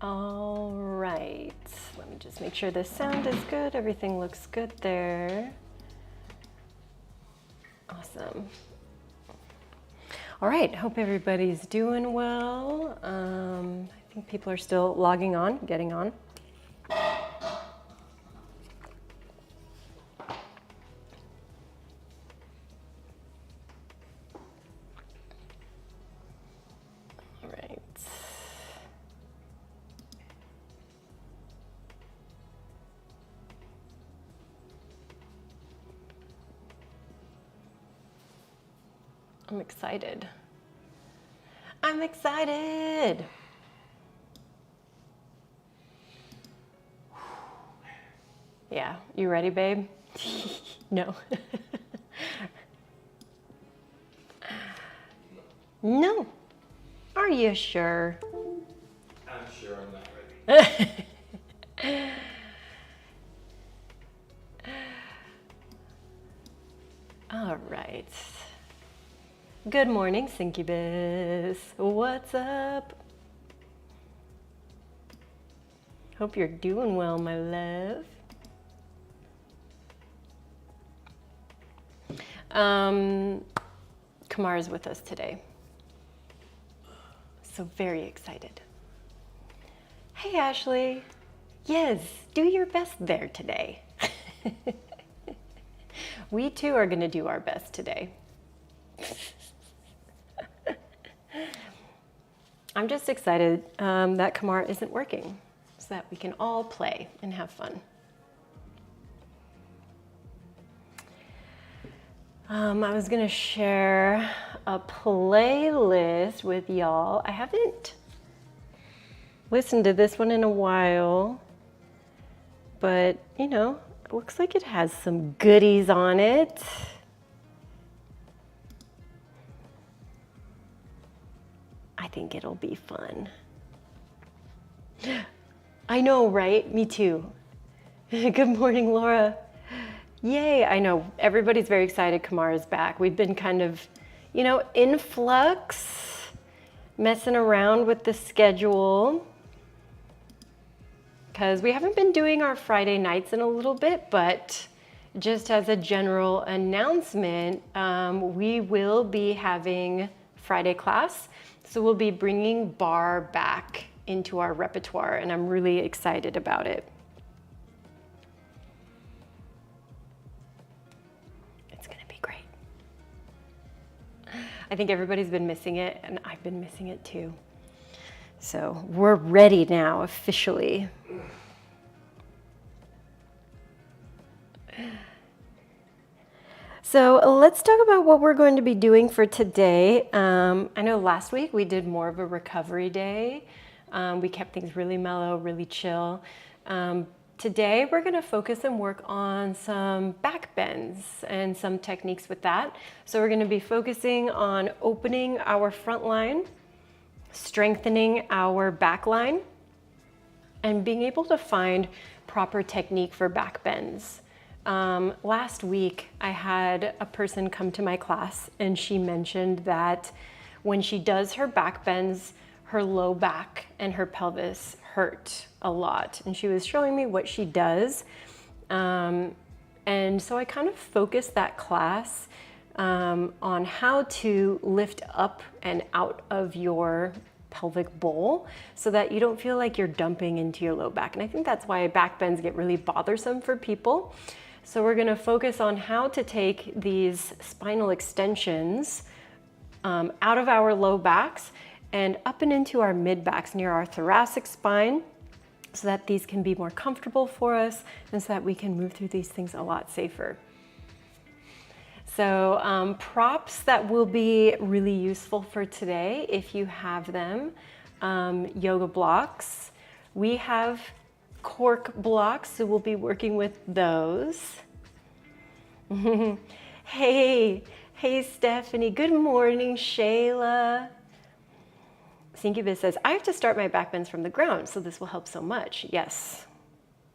All right, let me just make sure the sound is good. Everything looks good there. Awesome. All right, hope everybody's doing well. I think people are still logging on, getting on. I'm excited. I'm excited. Yeah, you ready, babe? No. No. Are you sure? I'm sure I'm not ready. All right. Good morning, Syncubus. What's up? Hope you're doing well, my love. Kamara's with us today. So very excited. Hey, Ashley. Yes, do your best there today. We too are going to do our best today. I'm just excited that Kamara isn't working so that we can all play and have fun. I was going to share a playlist with y'all. I haven't listened to this one in a while, but you know, it looks like it has some goodies on it. I think it'll be fun. I know, right? Me too. Good morning, Laura. Yay, I know, everybody's very excited Kamara's back. We've been kind of, you know, in flux, messing around with the schedule, because we haven't been doing our Friday nights in a little bit, but just as a general announcement, we will be having Friday class. So we'll be bringing bar back into our repertoire, and I'm really excited about it. It's gonna be great. I think everybody's been missing it, and I've been missing it too. So we're ready now, officially. So let's talk about what we're going to be doing for today. I know last week we did more of a recovery day. We kept things really mellow, really chill. Today we're going to focus and work on some back bends and some techniques with that. So we're going to be focusing on opening our front line, strengthening our back line, and being able to find proper technique for back bends. Last week I had a person come to my class and she mentioned that when she does her back bends, her low back and her pelvis hurt a lot. And she was showing me what she does. And so I kind of focused that class on how to lift up and out of your pelvic bowl so that you don't feel like you're dumping into your low back. And I think that's why back bends get really bothersome for people. So we're going to focus on how to take these spinal extensions out of our low backs and up and into our mid backs near our thoracic spine so that these can be more comfortable for us and so that we can move through these things a lot safer. So props that will be really useful for today if you have them. Yoga blocks. We have cork blocks, so we'll be working with those. Hey Stephanie, good morning, Shayla. Syncubus says, I have to start my back bends from the ground, so this will help so much. Yes.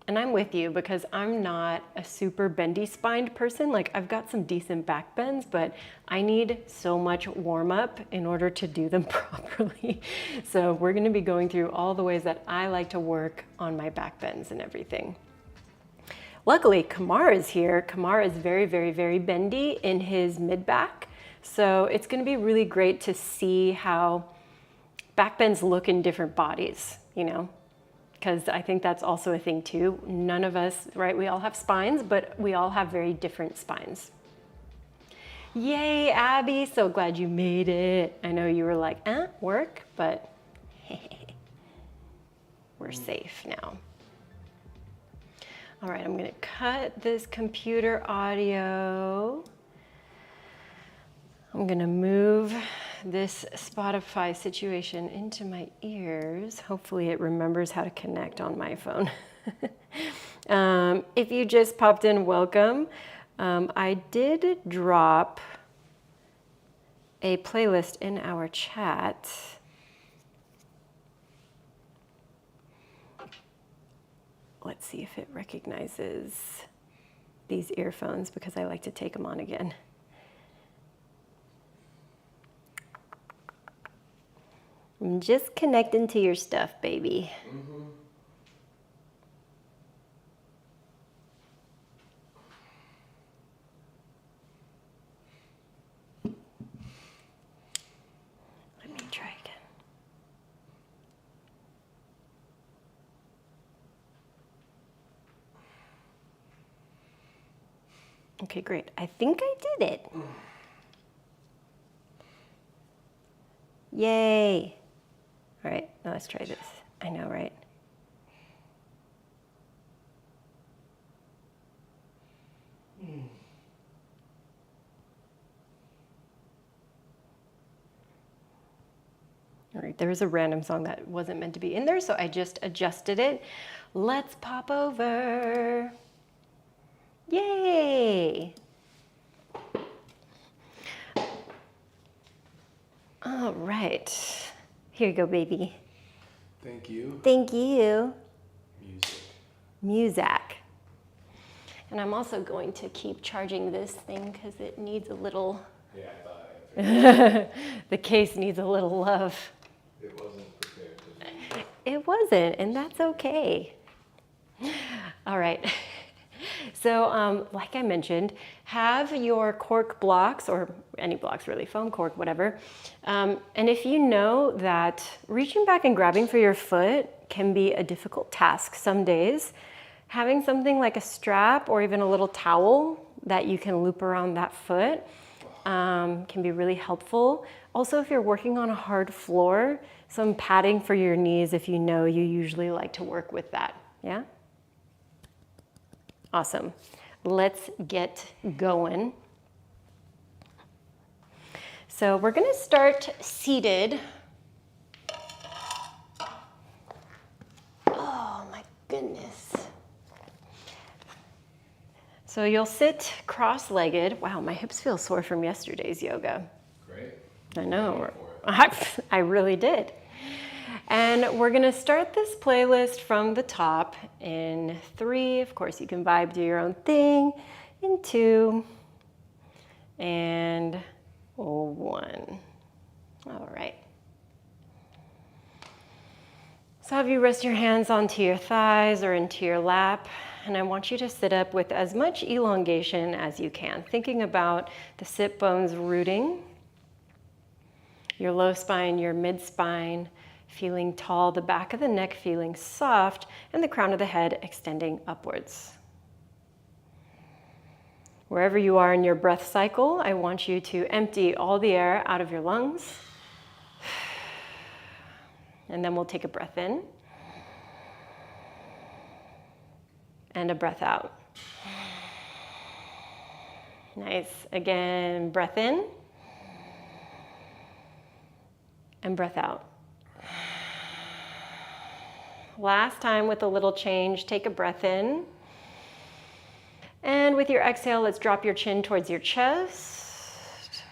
And I'm with you because I'm not a super bendy spined person. Like I've got some decent back bends, but I need so much warm up in order to do them properly. So we're going to be going through all the ways that I like to work on my back bends and everything. Luckily, Kamara is here. Kamara is very, very, very bendy in his mid back. So it's going to be really great to see how back bends look in different bodies, you know? Because I think that's also a thing too. None of us, right? We all have spines, but we all have very different spines. Yay, Abby, so glad you made it. I know you were like, work, but we're safe now. All right, I'm gonna cut this computer audio. I'm gonna move this Spotify situation into my ears. Hopefully it remembers how to connect on my phone. If you just popped in, welcome. I did drop a playlist in our chat. Let's see if it recognizes these earphones because I like to take them on again. I'm just connecting to your stuff, baby. Okay, great. I think I did it. Yay. All right, now let's try this. I know, right? All right, there was a random song that wasn't meant to be in there, so I just adjusted it. Let's pop over. Yay! All right. Here you go, baby. Thank you. Thank you. Music. Muzak. And I'm also going to keep charging this thing because it needs a little, Yeah, I thought the case needs a little love. it wasn't prepared to be. It wasn't, and that's okay. All right. So like I mentioned, have your cork blocks, or any blocks really, foam cork, whatever. And if you know that reaching back and grabbing for your foot can be a difficult task some days, having something like a strap or even a little towel that you can loop around that foot can be really helpful. Also, if you're working on a hard floor, some padding for your knees if you know you usually like to work with that, yeah? Awesome. Let's get going. So we're gonna start seated. Oh my goodness. So you'll sit cross-legged. Wow, my hips feel sore from yesterday's yoga. Great. I know. I really did. And we're gonna start this playlist from the top in 3. Of course, you can vibe, do your own thing. In 2 and 1. All right. So have you rest your hands onto your thighs or into your lap. And I want you to sit up with as much elongation as you can, thinking about the sit bones rooting, your low spine, your mid spine, feeling tall, the back of the neck feeling soft, and the crown of the head extending upwards. Wherever you are in your breath cycle, I want you to empty all the air out of your lungs. And then we'll take a breath in. And a breath out. Nice. Again, breath in. And breath out. Last time with a little change, take a breath in. And with your exhale, let's drop your chin towards your chest.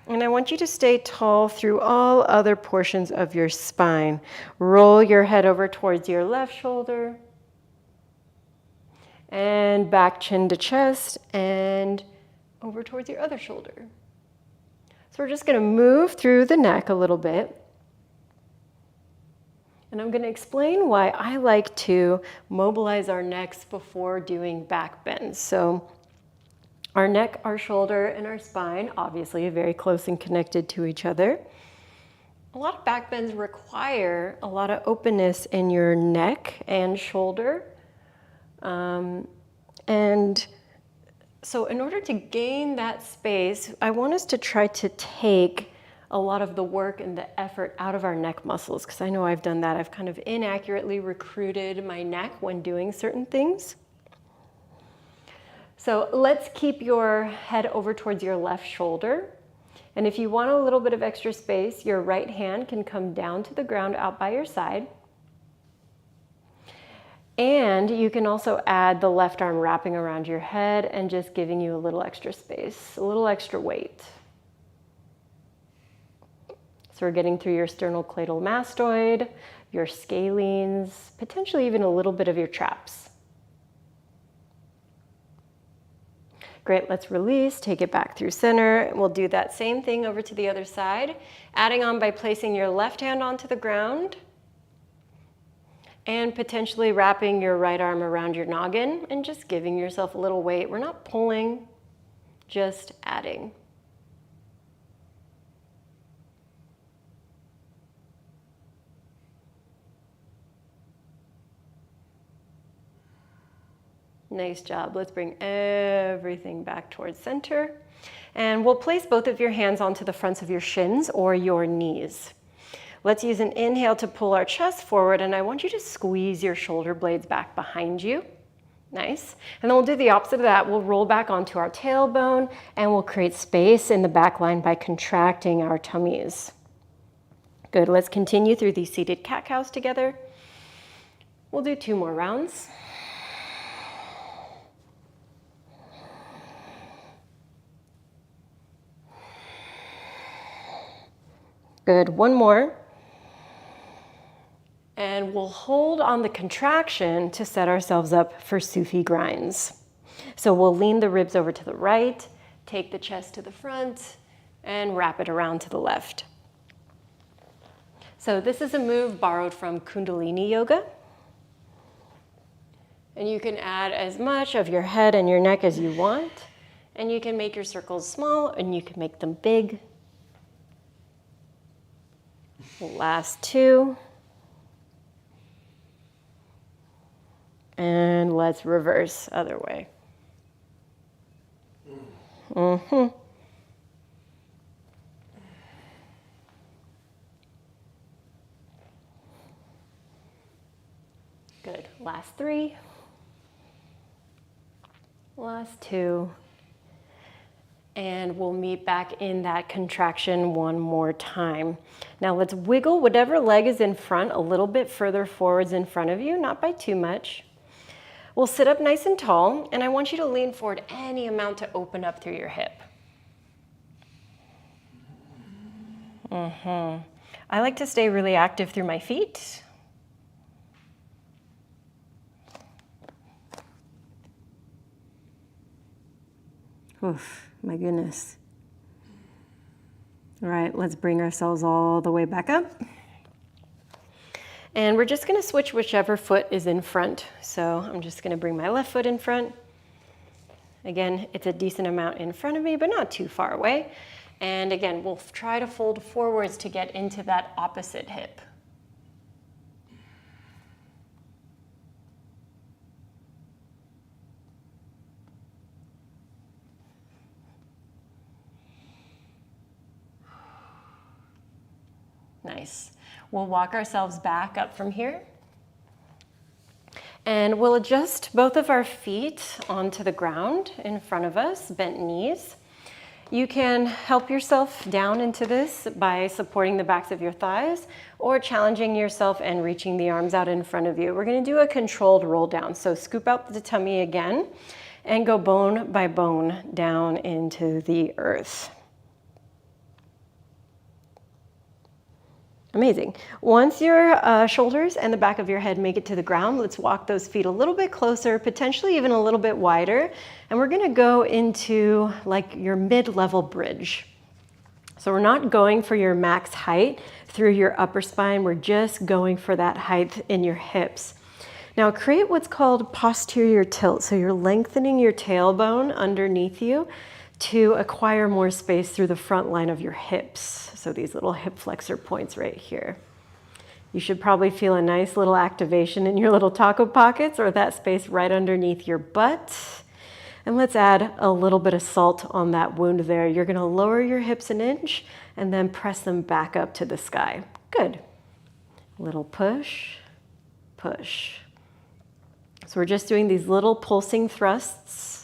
And I want you to stay tall through all other portions of your spine. Roll your head over towards your left shoulder. And back chin to chest and over towards your other shoulder. So we're just going to move through the neck a little bit. And I'm going to explain why I like to mobilize our necks before doing back bends. So our neck, our shoulder, and our spine, obviously very close and connected to each other. A lot of back bends require a lot of openness in your neck and shoulder. And so in order to gain that space, I want us to try to take a lot of the work and the effort out of our neck muscles, because I know I've done that. I've kind of inaccurately recruited my neck when doing certain things. So let's keep your head over towards your left shoulder. And if you want a little bit of extra space, your right hand can come down to the ground out by your side. And you can also add the left arm wrapping around your head and just giving you a little extra space, a little extra weight. So we're getting through your sternocleidomastoid, your scalenes, potentially even a little bit of your traps. Great, let's release, take it back through center. We'll do that same thing over to the other side, adding on by placing your left hand onto the ground and potentially wrapping your right arm around your noggin and just giving yourself a little weight. We're not pulling, just adding. Nice job. Let's bring everything back towards center. And we'll place both of your hands onto the fronts of your shins or your knees. Let's use an inhale to pull our chest forward, and I want you to squeeze your shoulder blades back behind you. Nice. And then we'll do the opposite of that. We'll roll back onto our tailbone, and we'll create space in the back line by contracting our tummies. Good. Let's continue through these seated cat-cows together. We'll do 2 more rounds. Good. 1 more. And we'll hold on the contraction to set ourselves up for Sufi grinds. So we'll lean the ribs over to the right, take the chest to the front, and wrap it around to the left. So this is a move borrowed from Kundalini Yoga. And you can add as much of your head and your neck as you want. And you can make your circles small, and you can make them big. Last 2. And let's reverse other way. Good. Last 3. Last 2. And we'll meet back in that contraction 1 more time. Now let's wiggle whatever leg is in front a little bit further forwards in front of you, not by too much. We'll sit up nice and tall, and I want you to lean forward any amount to open up through your hip. I like to stay really active through my feet. Oof, my goodness. All right, let's bring ourselves all the way back up. And we're just gonna switch whichever foot is in front. So I'm just gonna bring my left foot in front. Again, it's a decent amount in front of me, but not too far away. And again, we'll try to fold forwards to get into that opposite hip. Nice. We'll walk ourselves back up from here. And we'll adjust both of our feet onto the ground in front of us, bent knees. You can help yourself down into this by supporting the backs of your thighs or challenging yourself and reaching the arms out in front of you. We're going to do a controlled roll down. So scoop out the tummy again and go bone by bone down into the earth. Amazing. Once your shoulders and the back of your head make it to the ground, let's walk those feet a little bit closer, potentially even a little bit wider. And we're gonna go into like your mid-level bridge. So we're not going for your max height through your upper spine. We're just going for that height in your hips. Now create what's called posterior tilt. So you're lengthening your tailbone underneath you to acquire more space through the front line of your hips. So these little hip flexor points right here. You should probably feel a nice little activation in your little taco pockets or that space right underneath your butt. And let's add a little bit of salt on that wound there. You're gonna lower your hips an inch and then press them back up to the sky. Good. Little push, push. So we're just doing these little pulsing thrusts.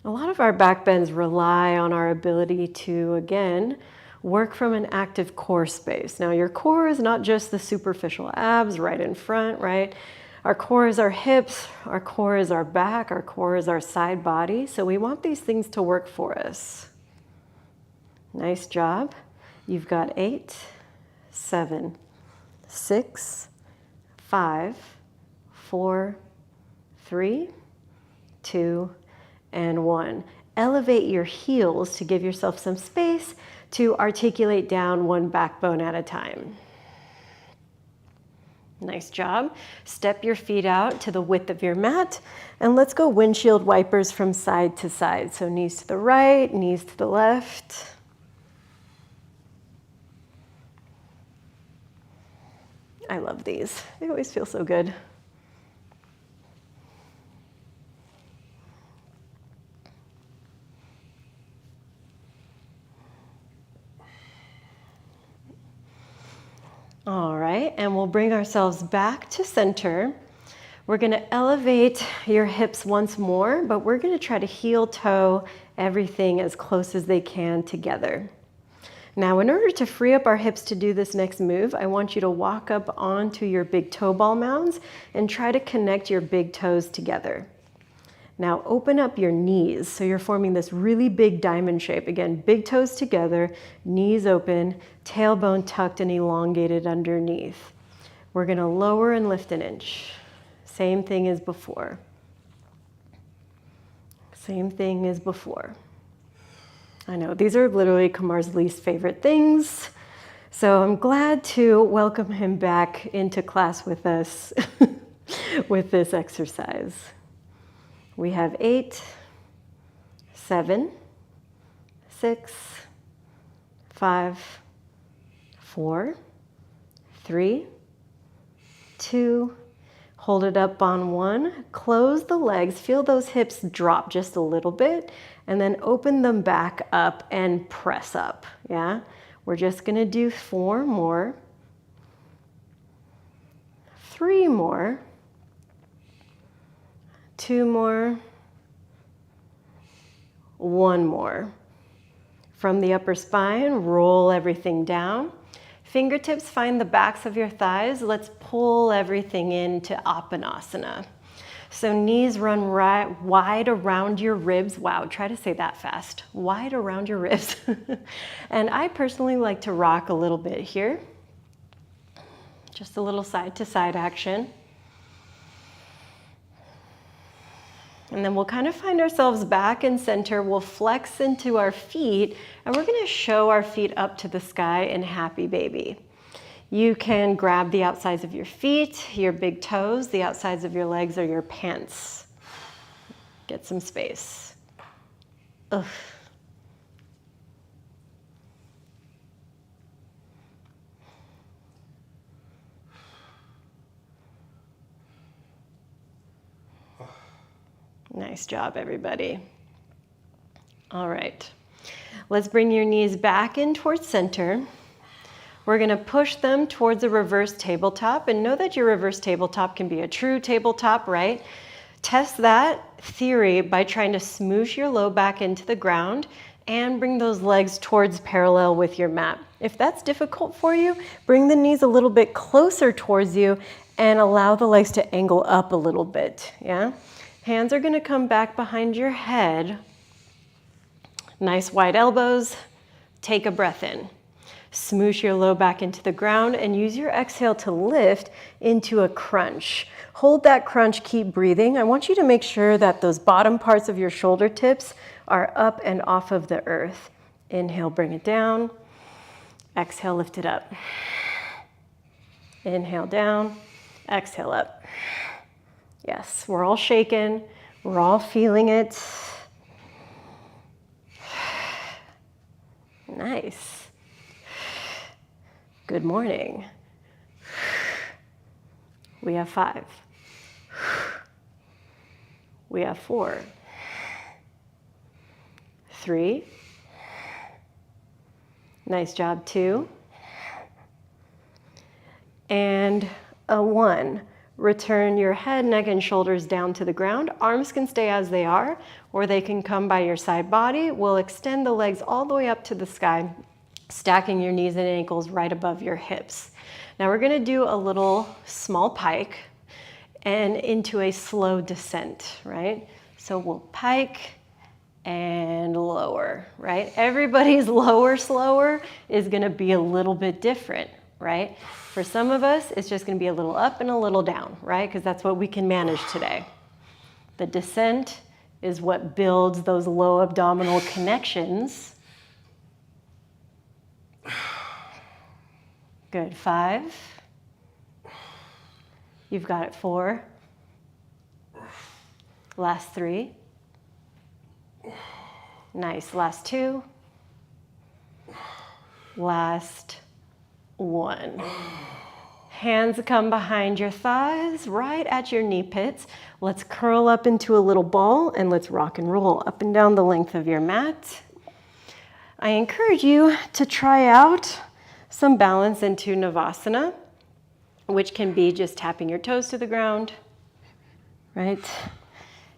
A lot of our back bends rely on our ability to, again, work from an active core space. Now, your core is not just the superficial abs right in front, right? Our core is our hips, our core is our back, our core is our side body. So we want these things to work for us. Nice job. You've got 8, 7, 6, 5, 4, 3, 2, and 1. Elevate your heels to give yourself some space to articulate down one backbone at a time. Nice job. Step your feet out to the width of your mat, and let's go windshield wipers from side to side. So knees to the right, knees to the left. I love these. They always feel so good. And we'll bring ourselves back to center. We're gonna elevate your hips once more, but we're gonna try to heel toe everything as close as they can together. Now, in order to free up our hips to do this next move, I want you to walk up onto your big toe ball mounds and try to connect your big toes together. Now, open up your knees. So you're forming this really big diamond shape. Again, big toes together, knees open, tailbone tucked and elongated underneath. We're gonna lower and lift an inch. Same thing as before. Same thing as before. I know, these are literally Kamar's least favorite things. So I'm glad to welcome him back into class with us with this exercise. We have 8, 7, 6, 5, 4, 3, 2, hold it up on 1, close the legs, feel those hips drop just a little bit, and then open them back up and press up, yeah? We're just gonna do 4 more, 3 more, 2 more, 1 more. From the upper spine, roll everything down. Fingertips find the backs of your thighs. Let's pull everything into Apanasana. So knees run right, wide around your ribs. Wow, try to say that fast. Wide around your ribs. And I personally like to rock a little bit here. Just a little side to side action. And then we'll kind of find ourselves back in center. We'll flex into our feet, and we're gonna show our feet up to the sky in happy baby. You can grab the outsides of your feet, your big toes, the outsides of your legs, or your pants. Get some space. Ugh. Nice job, everybody. All right. Let's bring your knees back in towards center. We're gonna push them towards a reverse tabletop, and know that your reverse tabletop can be a true tabletop, right? Test that theory by trying to smoosh your low back into the ground and bring those legs towards parallel with your mat. If that's difficult for you, bring the knees a little bit closer towards you and allow the legs to angle up a little bit, yeah? Hands are gonna come back behind your head. Nice wide elbows. Take a breath in. Smoosh your low back into the ground and use your exhale to lift into a crunch. Hold that crunch, keep breathing. I want you to make sure that those bottom parts of your shoulder tips are up and off of the earth. Inhale, bring it down. Exhale, lift it up. Inhale down, exhale up. Yes, we're all shaking, we're all feeling it. Nice. Good morning. We have 5. We have 4. 3. Nice job, 2. And a 1. Return your head, neck, and shoulders down to the ground. Arms can stay as they are, or they can come by your side body. We'll extend the legs all the way up to the sky, stacking your knees and ankles right above your hips. Now we're gonna do a little small pike and into a slow descent, right? So we'll pike and lower, right? Everybody's lower, slower is gonna be a little bit different, right? For some of us, it's just gonna be a little up and a little down, right? Because that's what we can manage today. The descent is what builds those low abdominal connections. Good, 5. You've got it, 4. Last 3. Nice, last 2. Last 1. Hands come behind your thighs, right at your knee pits. Let's curl up into a little ball and let's rock and roll up and down the length of your mat. I encourage you to try out some balance into Navasana. which can be just tapping your toes to the ground, right?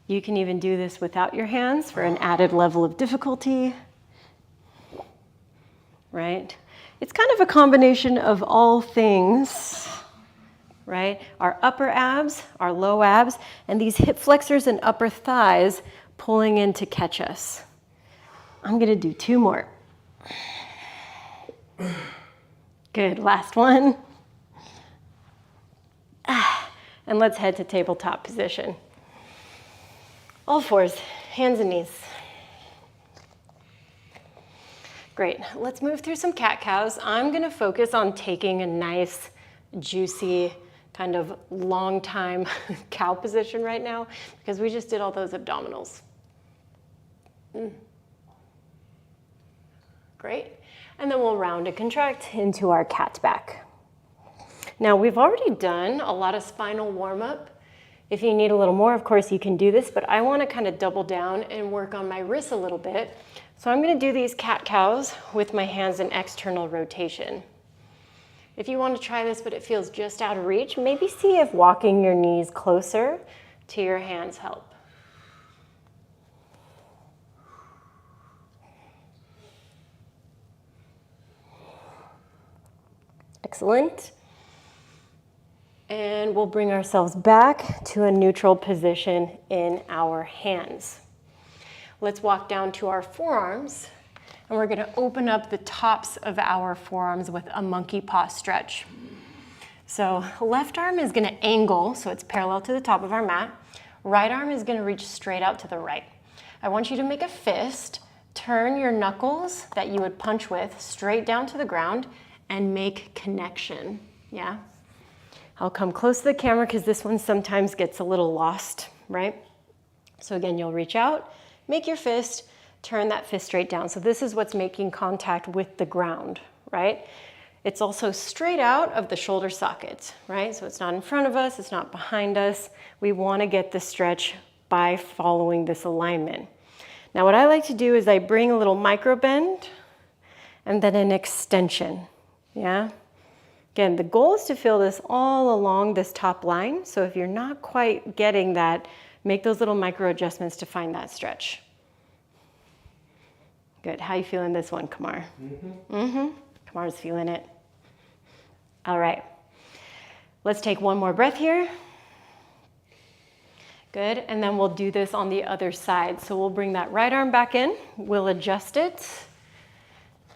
You can even do this without your hands for an added level of difficulty, right? It's kind of a combination of all things, right? Our upper abs, our low abs, and these hip flexors and upper thighs pulling in to catch us. I'm gonna do 2 more. Good, last one. And let's head to tabletop position. All fours, hands and knees. Great, let's move through some cat-cows. I'm gonna focus on taking a nice, juicy, kind of long time cow position right now because we just did all those abdominals. Great, and then we'll round and contract into our cat back. Now we've already done a lot of spinal warm-up. If you need a little more, of course you can do this, but I wanna kind of double down and work on my wrists a little bit. So I'm gonna do these cat-cows with my hands in external rotation. If you want to try this, but it feels just out of reach, maybe see if walking your knees closer to your hands help. Excellent. And we'll bring ourselves back to a neutral position in our hands. Let's walk down to our forearms. And we're gonna open up the tops of our forearms with a monkey paw stretch. So left arm is gonna angle, so it's parallel to the top of our mat. Right arm is gonna reach straight out to the right. I want you to make a fist, turn your knuckles that you would punch with straight down to the ground and make connection, yeah? I'll come close to the camera because this one sometimes gets a little lost, right? So again, you'll reach out, make your fist, turn that fist straight down. So this is what's making contact with the ground, right? It's also straight out of the shoulder sockets, right? So it's not in front of us, it's not behind us. We want to get the stretch by following this alignment. Now what I like to do is I bring a little micro bend and then an extension, yeah? Again, the goal is to feel this all along this top line. So if you're not quite getting that, make those little micro adjustments to find that stretch. Good, how you feeling this one, Kamar? Kamar's feeling it. All right, let's take one more breath here. Good, and then we'll do this on the other side. So we'll bring that right arm back in, we'll adjust it.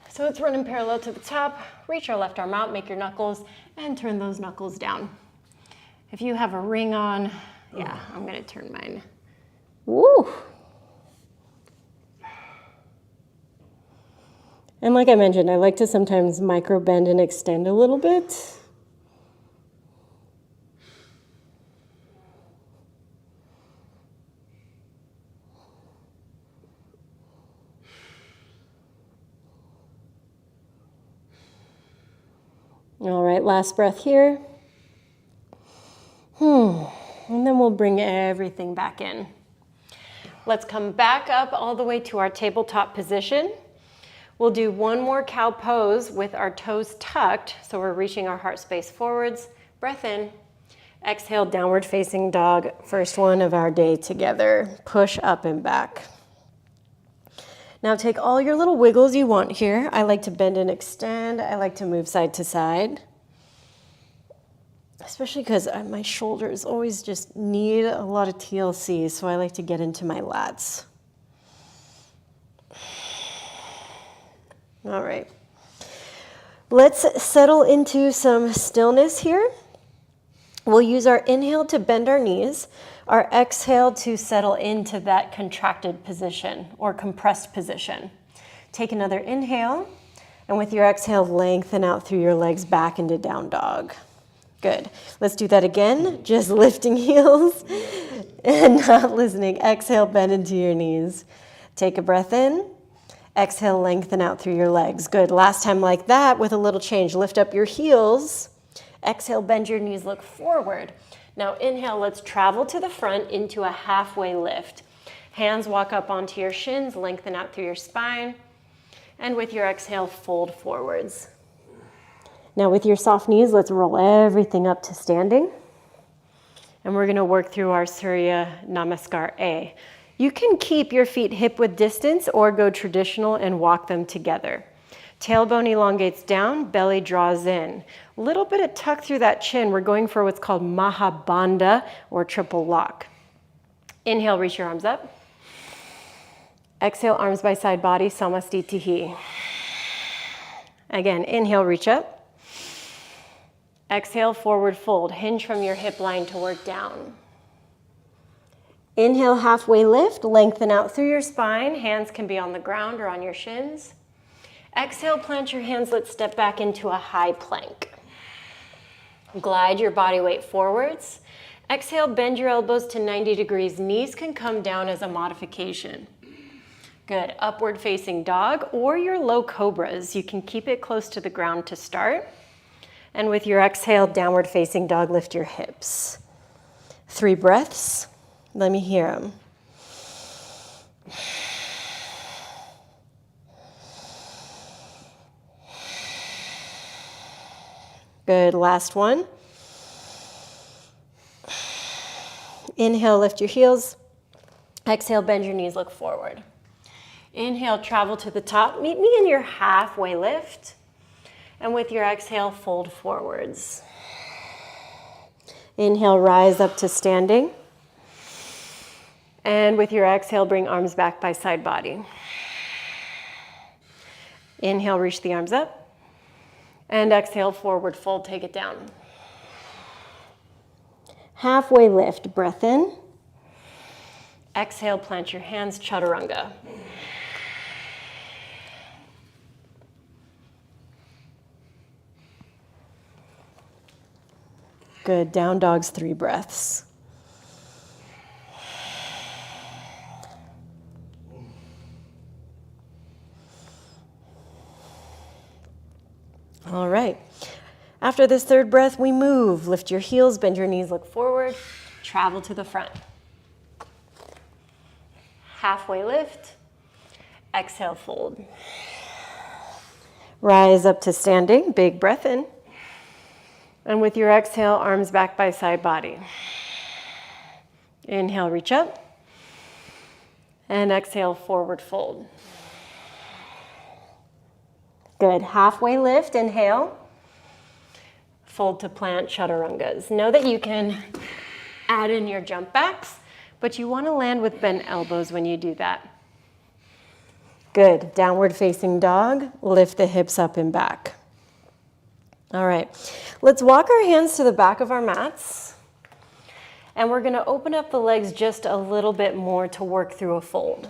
So it's running parallel to the top, reach our left arm out, make your knuckles, and turn those knuckles down. If you have a ring on, yeah, I'm gonna turn mine. Woo! And like I mentioned, I like to sometimes micro bend and extend a little bit. All right, last breath here. And then we'll bring everything back in. Let's come back up all the way to our tabletop position. We'll do one more cow pose with our toes tucked, so we're reaching our heart space forwards. Breath in. Exhale, downward facing dog. First one of our day together. Push up and back. Now take all your little wiggles you want here. I like to bend and extend. I like to move side to side. Especially because my shoulders always just need a lot of TLC, so I like to get into my lats. All right. Let's settle into some stillness here. We'll use our inhale to bend our knees, our exhale to settle into that contracted position or compressed position. Take another inhale, and with your exhale, lengthen out through your legs back into down dog. Good. Let's do that again, just lifting heels and not listening. Exhale, bend into your knees. Take a breath in. Exhale, lengthen out through your legs. Good. Last time like that with a little change. Lift up your heels. Exhale, bend your knees, look forward. Now inhale, let's travel to the front into a halfway lift. Hands walk up onto your shins, lengthen out through your spine. And with your exhale, fold forwards. Now with your soft knees, let's roll everything up to standing. And we're gonna work through our Surya Namaskar A. You can keep your feet hip width distance or go traditional and walk them together. Tailbone elongates down, belly draws in. A little bit of tuck through that chin. We're going for what's called Mahabandha or triple lock. Inhale, reach your arms up. Exhale, arms by side body, Samastitihi. Again, inhale, reach up. Exhale, forward fold. Hinge from your hip line to work down. Inhale, halfway lift, lengthen out through your spine. Hands can be on the ground or on your shins. Exhale, plant your hands. Let's step back into a high plank. Glide your body weight forwards. Exhale, bend your elbows to 90 degrees. Knees can come down as a modification. Good. Upward facing dog or your low cobras. You can keep it close to the ground to start. And with your exhale, downward facing dog, lift your hips. 3 breaths. Let me hear them. Good. Last one. Inhale, lift your heels. Exhale, bend your knees, look forward. Inhale, travel to the top. Meet me in your halfway lift. And with your exhale, fold forwards. Inhale, rise up to standing. And with your exhale, bring arms back by side body. Inhale, reach the arms up. And exhale, forward fold, take it down. Halfway lift, breath in. Exhale, plant your hands, chaturanga. Good, down dogs, 3 breaths. All right. After this 3rd breath, we move. Lift your heels, bend your knees, look forward, travel to the front. Halfway lift, exhale, fold. Rise up to standing, big breath in. And with your exhale, arms back by side body. Inhale, reach up. And exhale, forward fold. Good. Halfway lift, inhale. Fold to plant, chaturangas. Know that you can add in your jump backs, but you want to land with bent elbows when you do that. Good. Downward facing dog. Lift the hips up and back. All right. Let's walk our hands to the back of our mats. And we're going to open up the legs just a little bit more to work through a fold.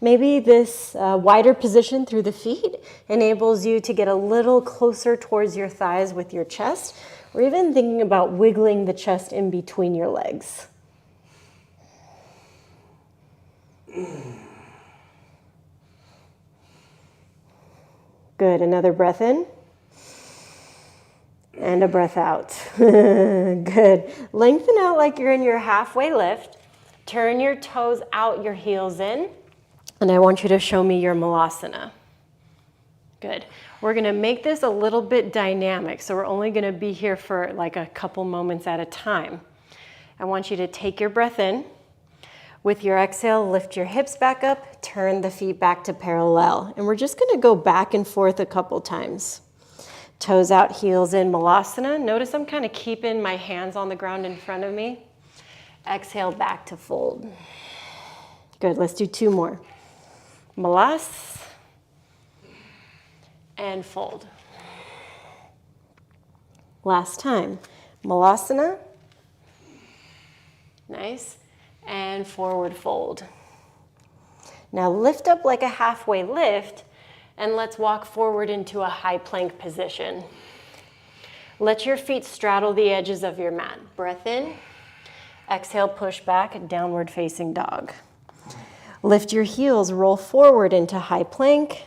Maybe this wider position through the feet enables you to get a little closer towards your thighs with your chest, or even thinking about wiggling the chest in between your legs. Good. Another breath in. And a breath out. Good. Lengthen out like you're in your halfway lift. Turn your toes out, your heels in. And I want you to show me your malasana. Good. We're going to make this a little bit dynamic, so we're only going to be here for like a couple moments at a time. I want you to take your breath in. With your exhale, lift your hips back up, turn the feet back to parallel. And we're just going to go back and forth a couple times. Toes out, heels in, malasana. Notice I'm kind of keeping my hands on the ground in front of me. Exhale, back to fold. Good. Let's do 2 more. Malas, and fold. Last time. Malasana, nice, and forward fold. Now lift up like a halfway lift, and let's walk forward into a high plank position. Let your feet straddle the edges of your mat. Breath in, exhale, push back, downward facing dog. Lift your heels, roll forward into high plank,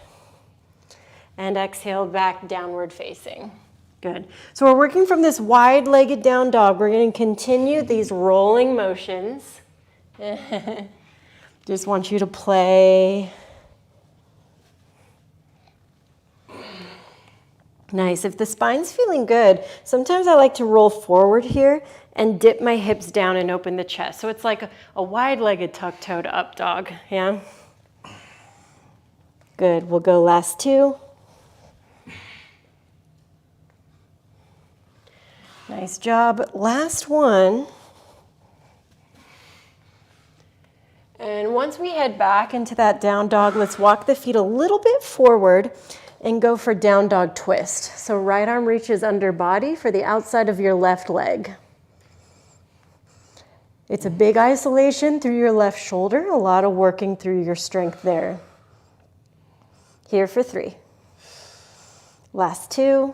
and exhale back, downward facing. Good. So we're working from this wide-legged down dog. We're going to continue these rolling motions. Just want you to play. Nice. If the spine's feeling good, sometimes I like to roll forward here and dip my hips down and open the chest. So it's like a wide-legged tuck-toed up dog, yeah? Good. We'll go last two. Nice job. Last one. And once we head back into that down dog, let's walk the feet a little bit forward and go for down dog twist. So right arm reaches under body for the outside of your left leg. It's a big isolation through your left shoulder, a lot of working through your strength there. Here for 3. Last 2.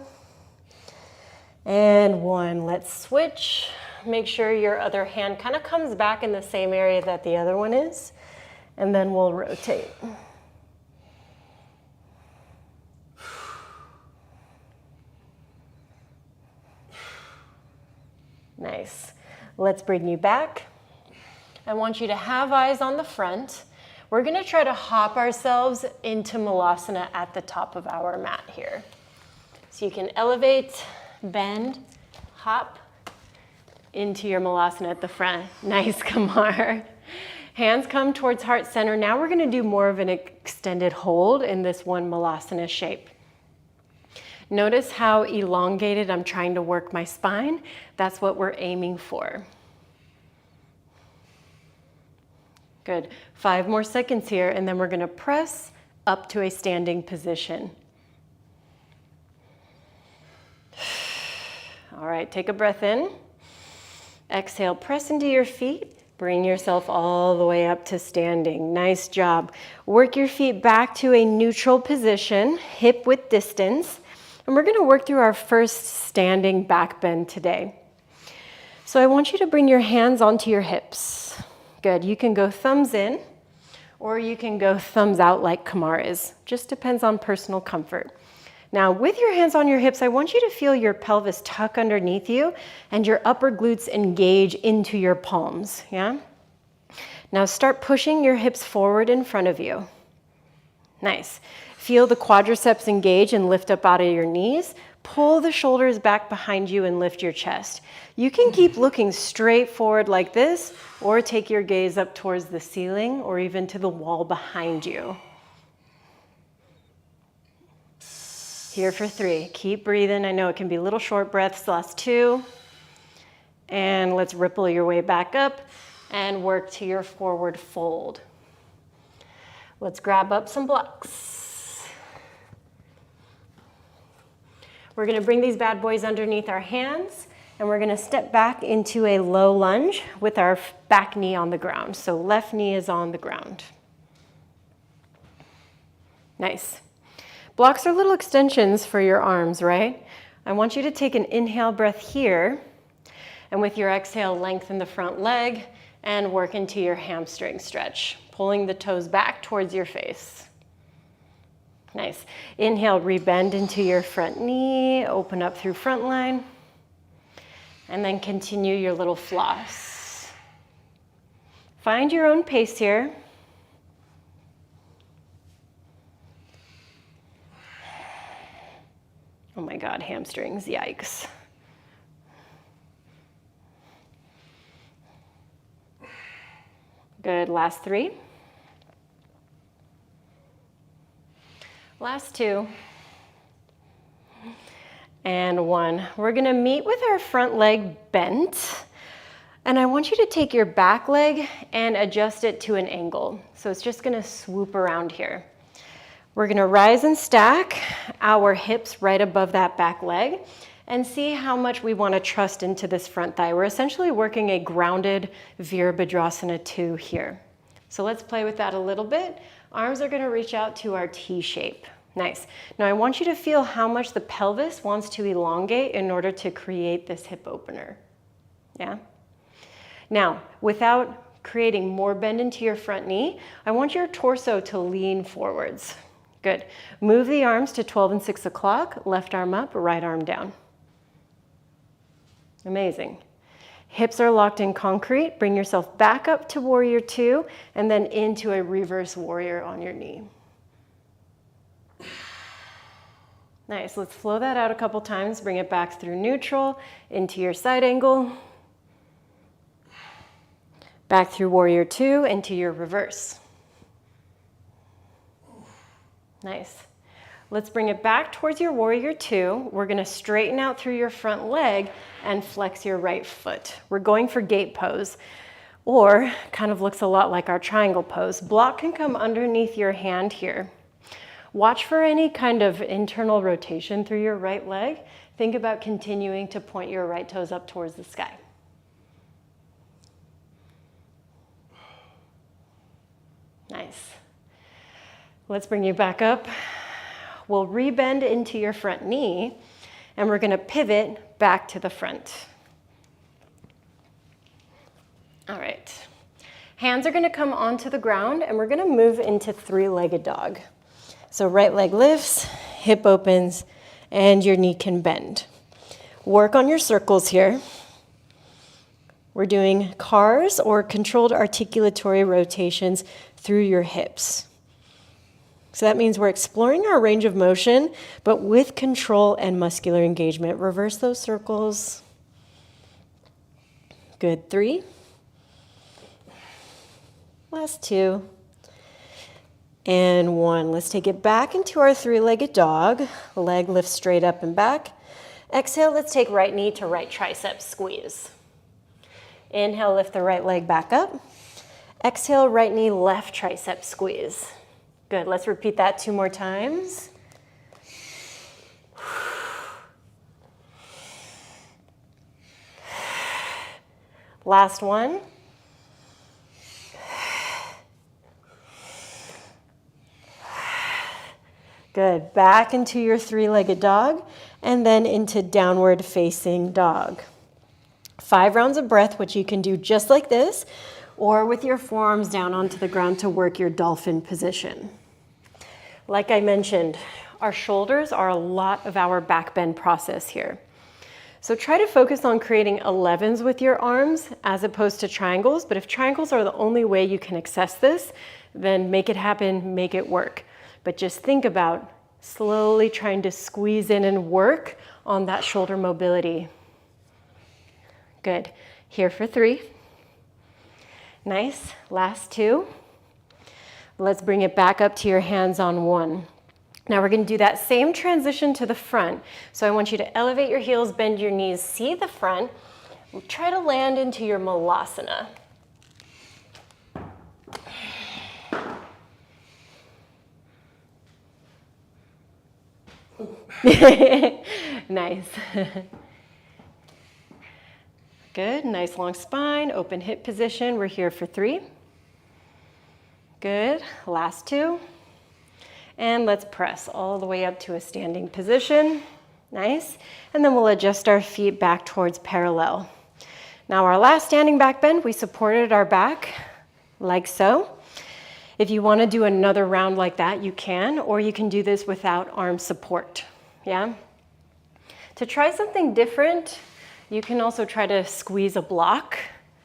And 1. Let's switch. Make sure your other hand kind of comes back in the same area that the other one is, and then we'll rotate. Nice. Let's bring you back. I want you to have eyes on the front. We're going to try to hop ourselves into Malasana at the top of our mat here. So you can elevate, bend, hop into your Malasana at the front. Nice, Kumar. Hands come towards heart center. Now we're going to do more of an extended hold in this one Malasana shape. Notice how elongated I'm trying to work my spine. That's what we're aiming for. Good. 5 more seconds here, and then we're going to press up to a standing position. All right, take a breath in. Exhale, press into your feet. Bring yourself all the way up to standing. Nice job. Work your feet back to a neutral position, hip width distance. And we're going to work through our first standing back bend today. So I want you to bring your hands onto your hips. Good. You can go thumbs in, or you can go thumbs out like Kumar is. Just depends on personal comfort. Now, with your hands on your hips, I want you to feel your pelvis tuck underneath you and your upper glutes engage into your palms, yeah? Now start pushing your hips forward in front of you. Nice. Feel the quadriceps engage and lift up out of your knees. Pull the shoulders back behind you and lift your chest. You can keep looking straight forward like this, or take your gaze up towards the ceiling or even to the wall behind you. Here for 3. Keep breathing. I know it can be little short breaths. Last 2. And let's ripple your way back up and work to your forward fold. Let's grab up some blocks. We're going to bring these bad boys underneath our hands, and we're going to step back into a low lunge with our back knee on the ground. So left knee is on the ground. Nice. Blocks are little extensions for your arms, right? I want you to take an inhale breath here, and with your exhale, lengthen the front leg and work into your hamstring stretch, pulling the toes back towards your face. Nice. Inhale, rebend into your front knee, open up through front line, and then continue your little floss. Find your own pace here. Oh my God, hamstrings, yikes. Good, last 3. Last 2. And 1. We're gonna meet with our front leg bent. And I want you to take your back leg and adjust it to an angle. So it's just gonna swoop around here. We're gonna rise and stack our hips right above that back leg and see how much we wanna trust into this front thigh. We're essentially working a grounded Virabhadrasana 2 here. So let's play with that a little bit. Arms are gonna reach out to our T shape. Nice. Now I want you to feel how much the pelvis wants to elongate in order to create this hip opener. Yeah? Now, without creating more bend into your front knee, I want your torso to lean forwards. Good. Move the arms to 12 and 6 o'clock, left arm up, right arm down. Amazing. Hips are locked in concrete. Bring yourself back up to warrior 2 and then into a reverse warrior on your knee. Nice, let's flow that out a couple times. Bring it back through neutral, into your side angle. Back through warrior two, into your reverse. Nice. Let's bring it back towards your warrior two. We're gonna straighten out through your front leg and flex your right foot. We're going for gate pose, or kind of looks a lot like our triangle pose. Block can come underneath your hand here. Watch for any kind of internal rotation through your right leg. Think about continuing to point your right toes up towards the sky. Nice. Let's bring you back up. We'll rebend into your front knee, and we're gonna pivot back to the front. All right. Hands are gonna come onto the ground, and we're gonna move into three-legged dog. So right leg lifts, hip opens, and your knee can bend. Work on your circles here. We're doing cars or controlled articulatory rotations through your hips. So that means we're exploring our range of motion, but with control and muscular engagement. Reverse those circles. Good, 3. Last 2. And 1. Let's take it back into our three-legged dog. Leg lifts straight up and back. Exhale, let's take right knee to right tricep, squeeze. Inhale, lift the right leg back up. Exhale, right knee, left tricep, squeeze. Good, let's repeat that 2 more times. Last one. Good, back into your three-legged dog, and then into downward facing dog. 5 rounds of breath, which you can do just like this, or with your forearms down onto the ground to work your dolphin position. Like I mentioned, our shoulders are a lot of our back bend process here. So try to focus on creating 11s with your arms as opposed to triangles, but if triangles are the only way you can access this, then make it happen, make it work. But just think about slowly trying to squeeze in and work on that shoulder mobility. Good. Here for 3. Nice. Last 2. Let's bring it back up to your hands on 1. Now we're going to do that same transition to the front. So I want you to elevate your heels, bend your knees, see the front. Try to land into your malasana. Nice. Good, nice long spine, open hip position. We're here for 3. Good, last 2. And let's press all the way up to a standing position. Nice. And then we'll adjust our feet back towards parallel. Now our last standing back bend, we supported our back like so. If you want to do another round like that, you can, or you can do this without arm support. Yeah? To try something different, you can also try to squeeze a block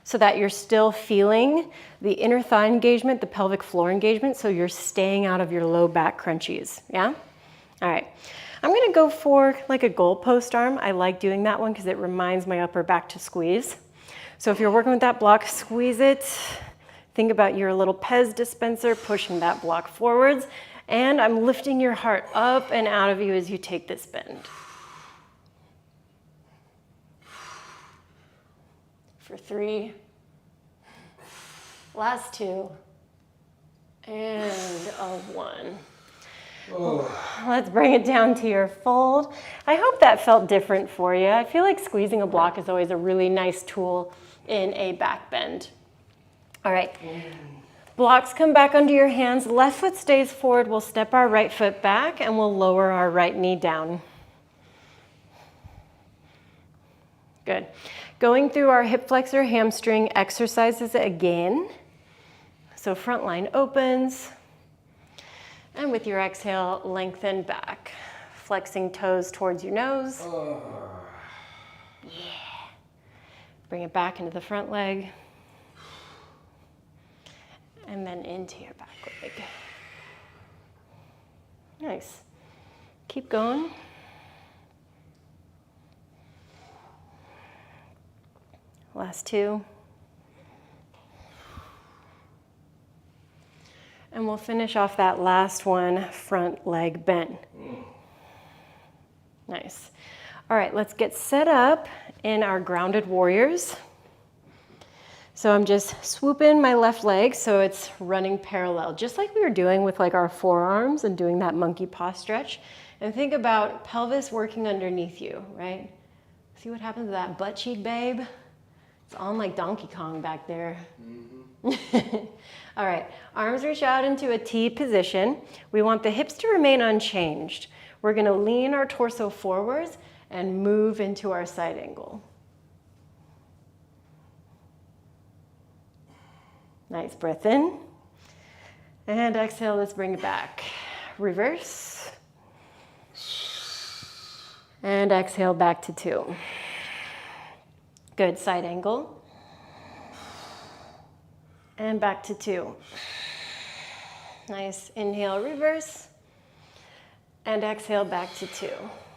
so that you're still feeling the inner thigh engagement, the pelvic floor engagement, so you're staying out of your low back crunchies. Yeah? All right. I'm going to go for like a goalpost arm. I like doing that one because it reminds my upper back to squeeze. So if you're working with that block, squeeze it. Think about your little Pez dispenser, pushing that block forwards. And I'm lifting your heart up and out of you as you take this bend. For 3. Last 2. And a 1. Oh. Let's bring it down to your fold. I hope that felt different for you. I feel like squeezing a block is always a really nice tool in a back bend. All right. Blocks come back under your hands. Left foot stays forward. We'll step our right foot back and we'll lower our right knee down. Good. Going through our hip flexor hamstring exercises again. So front line opens. And with your exhale, lengthen back. Flexing toes towards your nose. Yeah. Bring it back into the front leg. And then into your back leg. Nice. Keep going. Last 2. And we'll finish off that last one, front leg bend. Nice. All right, let's get set up in our grounded warriors. So I'm just swooping my left leg so it's running parallel, just like we were doing with like our forearms and doing that monkey paw stretch. And think about pelvis working underneath you, right? See what happens to that butt cheek, babe? It's on like Donkey Kong back there. Mm-hmm. All right, arms reach out into a T position. We want the hips to remain unchanged. We're gonna lean our torso forwards and move into our side angle. Nice, breath in. And exhale, let's bring it back. Reverse. And exhale back to 2. Good, side angle. And back to 2. Nice, inhale, reverse. And exhale back to 2.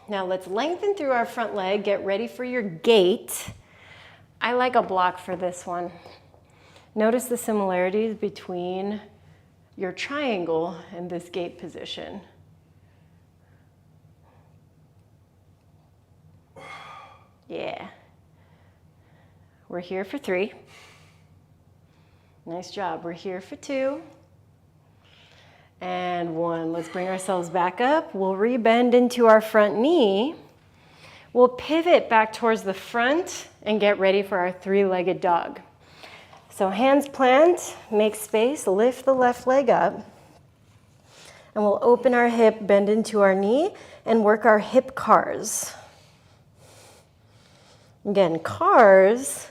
Now let's lengthen through our front leg, get ready for your gate. I like a block for this one. Notice the similarities between your triangle and this gate position. Yeah. We're here for 3. Nice job. We're here for 2. And 1. Let's bring ourselves back up. We'll rebend into our front knee. We'll pivot back towards the front and get ready for our 3-legged dog. So hands plant, make space, lift the left leg up. And we'll open our hip, bend into our knee, and work our hip cars. Again, cars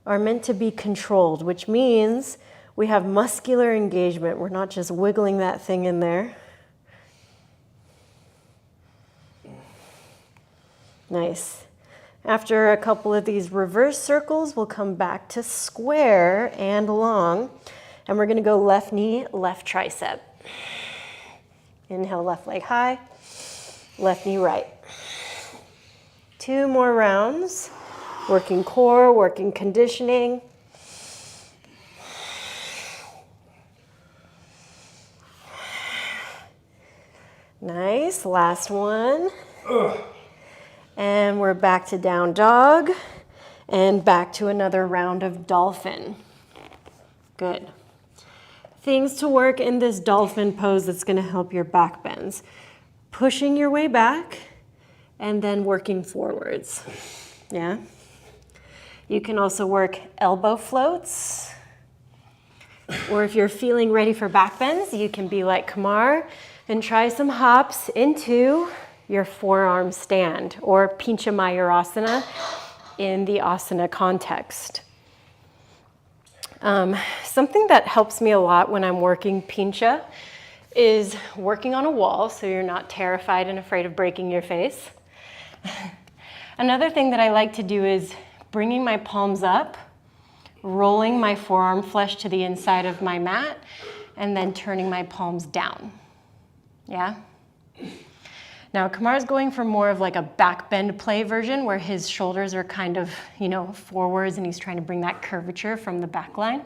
are meant to be controlled, which means we have muscular engagement. We're not just wiggling that thing in there. Nice. After a couple of these reverse circles, we'll come back to square and long. And we're gonna go left knee, left tricep. Inhale, left leg high, left knee right. 2 more rounds. Working core, working conditioning. Nice, last one. And we're back to down dog and back to another round of dolphin. Good. Things to work in this dolphin pose that's gonna help your back bends. Pushing your way back and then working forwards, yeah? You can also work elbow floats, or if you're feeling ready for back bends, you can be like Kumar and try some hops into your forearm stand, or Pincha Mayurasana in the asana context. Something that helps me a lot when I'm working Pincha is working on a wall so you're not terrified and afraid of breaking your face. Another thing that I like to do is bringing my palms up, rolling my forearm flesh to the inside of my mat, and then turning my palms down. Yeah? Now, Kamar's going for more of like a back bend play version where his shoulders are kind of, forwards and he's trying to bring that curvature from the back line.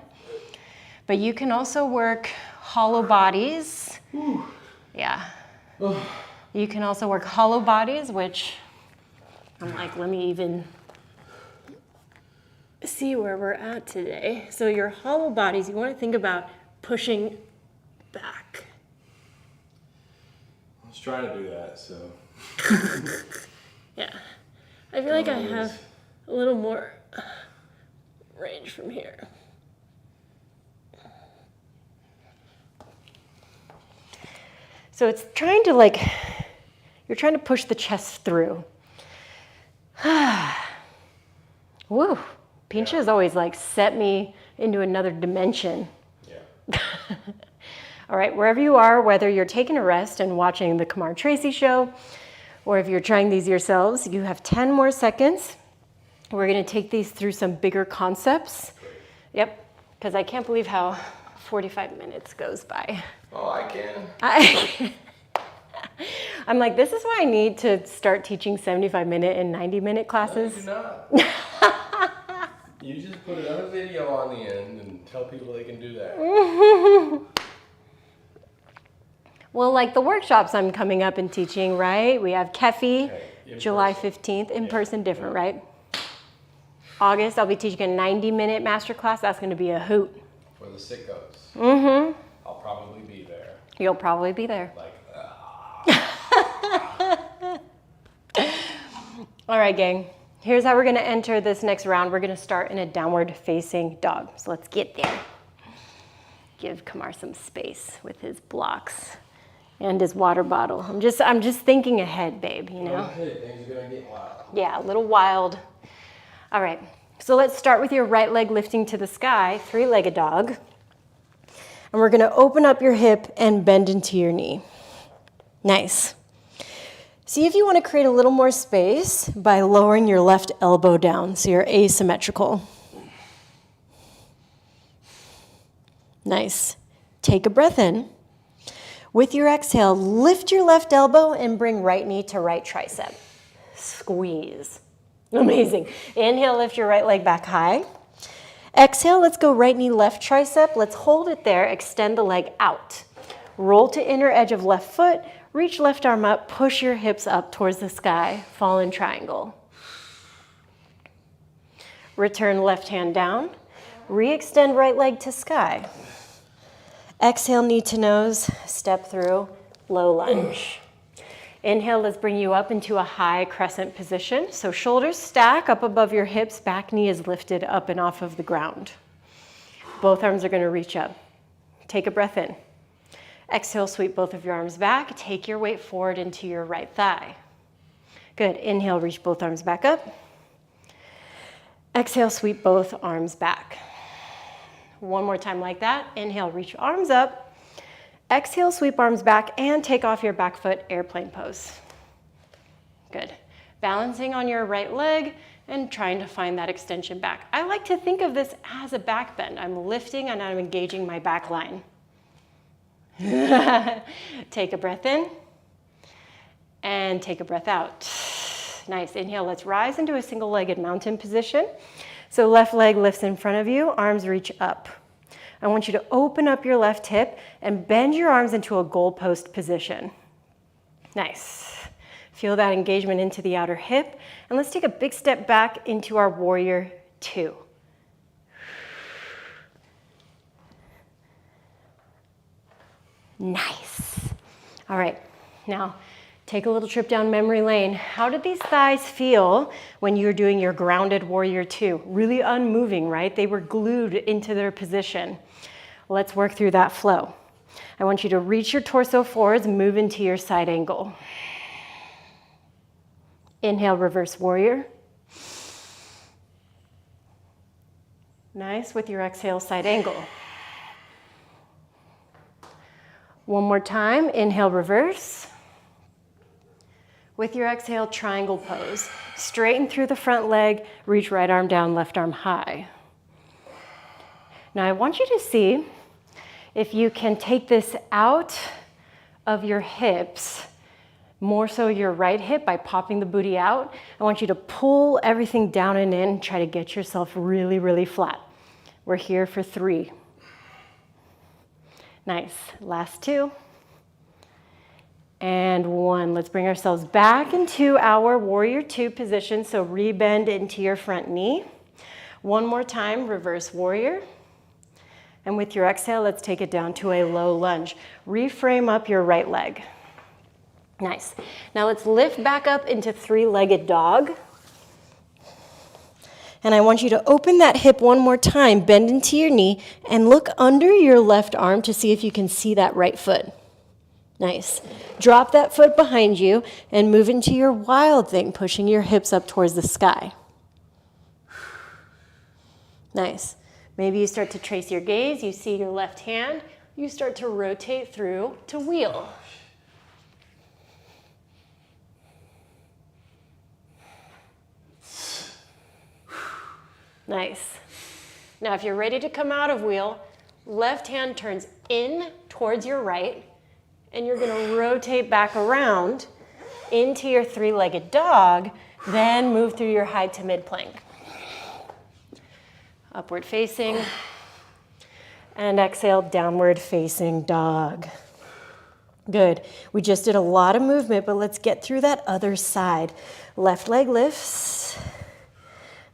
But you can also work hollow bodies. Ooh. Yeah. Oh. You can also work hollow bodies, which I'm like, let me even see where we're at today. So your hollow bodies, you want to think about pushing back. I was trying to do that, so. Yeah. I feel like I have a little more range from here. So it's trying to you're trying to push the chest through. Woo. Pincha has always set me into another dimension. Yeah. All right, wherever you are, whether you're taking a rest and watching the Kamar Tracy show, or if you're trying these yourselves, you have 10 more seconds. We're gonna take these through some bigger concepts. Yep, because I can't believe how 45 minutes goes by. Oh, I can. I'm like, this is why I need to start teaching 75-minute and 90-minute classes. No, you do not. You just put another video on the end and tell people they can do that. Well, like the workshops I'm coming up and teaching, right? We have Kefi, Okay, July 15th, in person, different, right? August, I'll be teaching a 90-minute masterclass. That's going to be a hoot. For the sickos. Mm-hmm. I'll probably be there. You'll probably be there. Like, All right, gang. Here's how we're going to enter this next round. We're going to start in a downward facing dog. So let's get there. Give Kamar some space with his blocks and his water bottle. I'm just thinking ahead, babe, you know? things are going to get wild. Yeah, a little wild. All right, so let's start with your right leg lifting to the sky, three-legged dog. And we're gonna open up your hip and bend into your knee. Nice. See if you wanna create a little more space by lowering your left elbow down so you're asymmetrical. Nice. Take a breath in. With your exhale, lift your left elbow and bring right knee to right tricep. Squeeze. Amazing. Inhale, lift your right leg back high. Exhale, let's go right knee, left tricep. Let's hold it there, extend the leg out. Roll to inner edge of left foot, reach left arm up, push your hips up towards the sky, fall in triangle. Return left hand down, re-extend right leg to sky. Exhale, knee to nose, step through, low lunge. Inhale, let's bring you up into a high crescent position. So shoulders stack up above your hips, back knee is lifted up and off of the ground. Both arms are gonna reach up. Take a breath in. Exhale, sweep both of your arms back. Take your weight forward into your right thigh. Good, inhale, reach both arms back up. Exhale, sweep both arms back. One more time like that. Inhale, reach arms up. Exhale, sweep arms back and take off your back foot, airplane pose. Good. Balancing on your right leg and trying to find that extension back. I like to think of this as a back bend. I'm lifting and I'm engaging my back line. Take a breath in and take a breath out. Nice. Inhale, let's rise into a single-legged mountain position. So left leg lifts in front of you, arms reach up. I want you to open up your left hip and bend your arms into a goalpost position. Nice. Feel that engagement into the outer hip. And let's take a big step back into our warrior two. Nice. All right, now take a little trip down memory lane. How did these thighs feel when you were doing your grounded warrior two? Really unmoving, right? They were glued into their position. Let's work through that flow. I want you to reach your torso forwards, move into your side angle. Inhale, reverse warrior. Nice, with your exhale, side angle. One more time, inhale, reverse. With your exhale, triangle pose. Straighten through the front leg, reach right arm down, left arm high. Now I want you to see if you can take this out of your hips, more so your right hip by popping the booty out. I want you to pull everything down and in, try to get yourself really, really flat. We're here for 3. Nice, last 2. And 1. Let's bring ourselves back into our warrior 2 position. So rebend into your front knee. One more time, reverse warrior. And with your exhale, let's take it down to a low lunge. Reframe up your right leg. Nice. Now let's lift back up into 3-legged dog. And I want you to open that hip one more time, bend into your knee, and look under your left arm to see if you can see that right foot. Nice. Drop that foot behind you and move into your wild thing, pushing your hips up towards the sky. Nice. Maybe you start to trace your gaze, you see your left hand, you start to rotate through to wheel. Nice. Now if you're ready to come out of wheel, left hand turns in towards your right, and you're gonna rotate back around into your 3-legged dog, then move through your high to mid plank. Upward facing. And exhale, downward facing dog. Good. We just did a lot of movement, but let's get through that other side. Left leg lifts.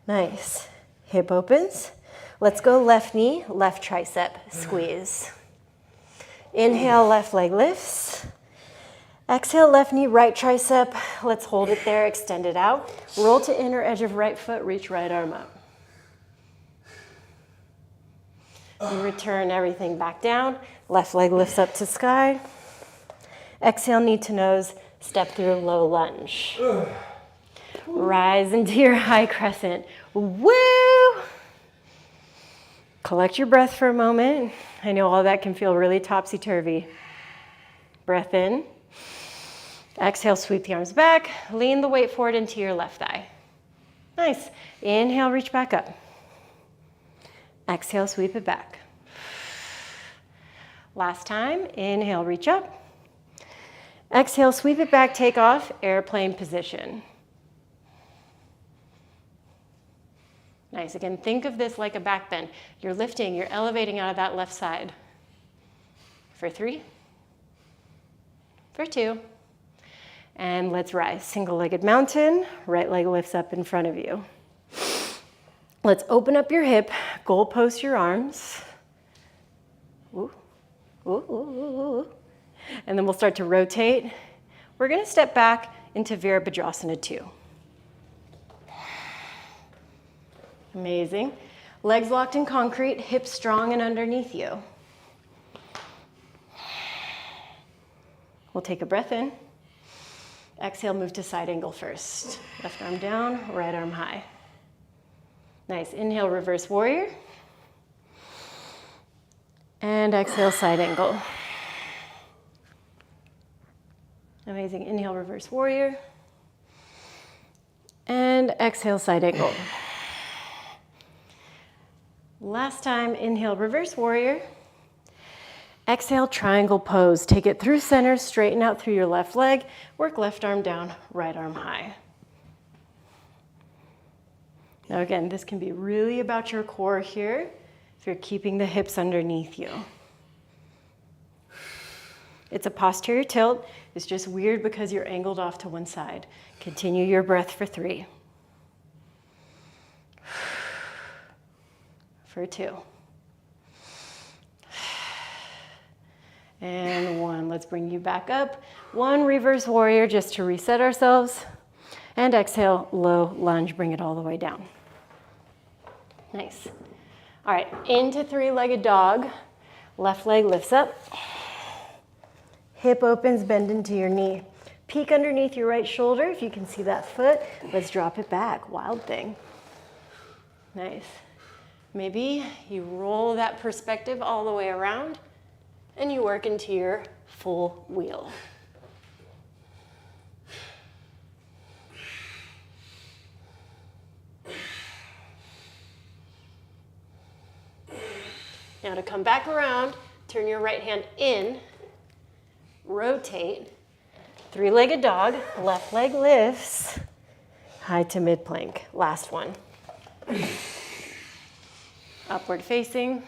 Nice. Hip opens. Let's go left knee, left tricep, squeeze. Inhale, left leg lifts. Exhale, left knee, right tricep. Let's hold it there, extend it out. Roll to inner edge of right foot, reach right arm up. And return everything back down. Left leg lifts up to sky. Exhale, knee to nose, step through low lunge. Rise into your high crescent. Woo! Collect your breath for a moment. I know all that can feel really topsy-turvy. Breath in. Exhale, sweep the arms back. Lean the weight forward into your left thigh. Nice. Inhale, reach back up. Exhale, sweep it back. Last time, inhale, reach up. Exhale, sweep it back, take off, airplane position. Nice. Again, think of this like a back bend. You're lifting, you're elevating out of that left side. For 3, for 2, and let's rise. Single-legged mountain, right leg lifts up in front of you. Let's open up your hip, goal post your arms. Ooh, ooh, ooh, ooh, ooh. And then we'll start to rotate. We're gonna step back into Virabhadrasana 2. Amazing. Legs locked in concrete, hips strong and underneath you. We'll take a breath in. Exhale, move to side angle first. Left arm down, right arm high. Nice. Inhale, reverse warrior. And exhale, side angle. Amazing. Inhale, reverse warrior. And exhale, side angle. Last time, inhale, reverse warrior. Exhale, triangle pose. Take it through center, straighten out through your left leg. Work left arm down, right arm high. Now again, this can be really about your core here if you're keeping the hips underneath you. It's a posterior tilt. It's just weird because you're angled off to one side. Continue your breath for 3. For 2. And 1. Let's bring you back up. 1 reverse warrior just to reset ourselves. And exhale, low lunge, bring it all the way down. Nice. All right, into 3-legged dog. Left leg lifts up. Hip opens, bend into your knee. Peek underneath your right shoulder if you can see that foot. Let's drop it back, wild thing. Nice. Maybe you roll that perspective all the way around and you work into your full wheel. Now to come back around, turn your right hand in, rotate, 3-legged dog, left leg lifts, high to mid plank. Last one. Upward facing.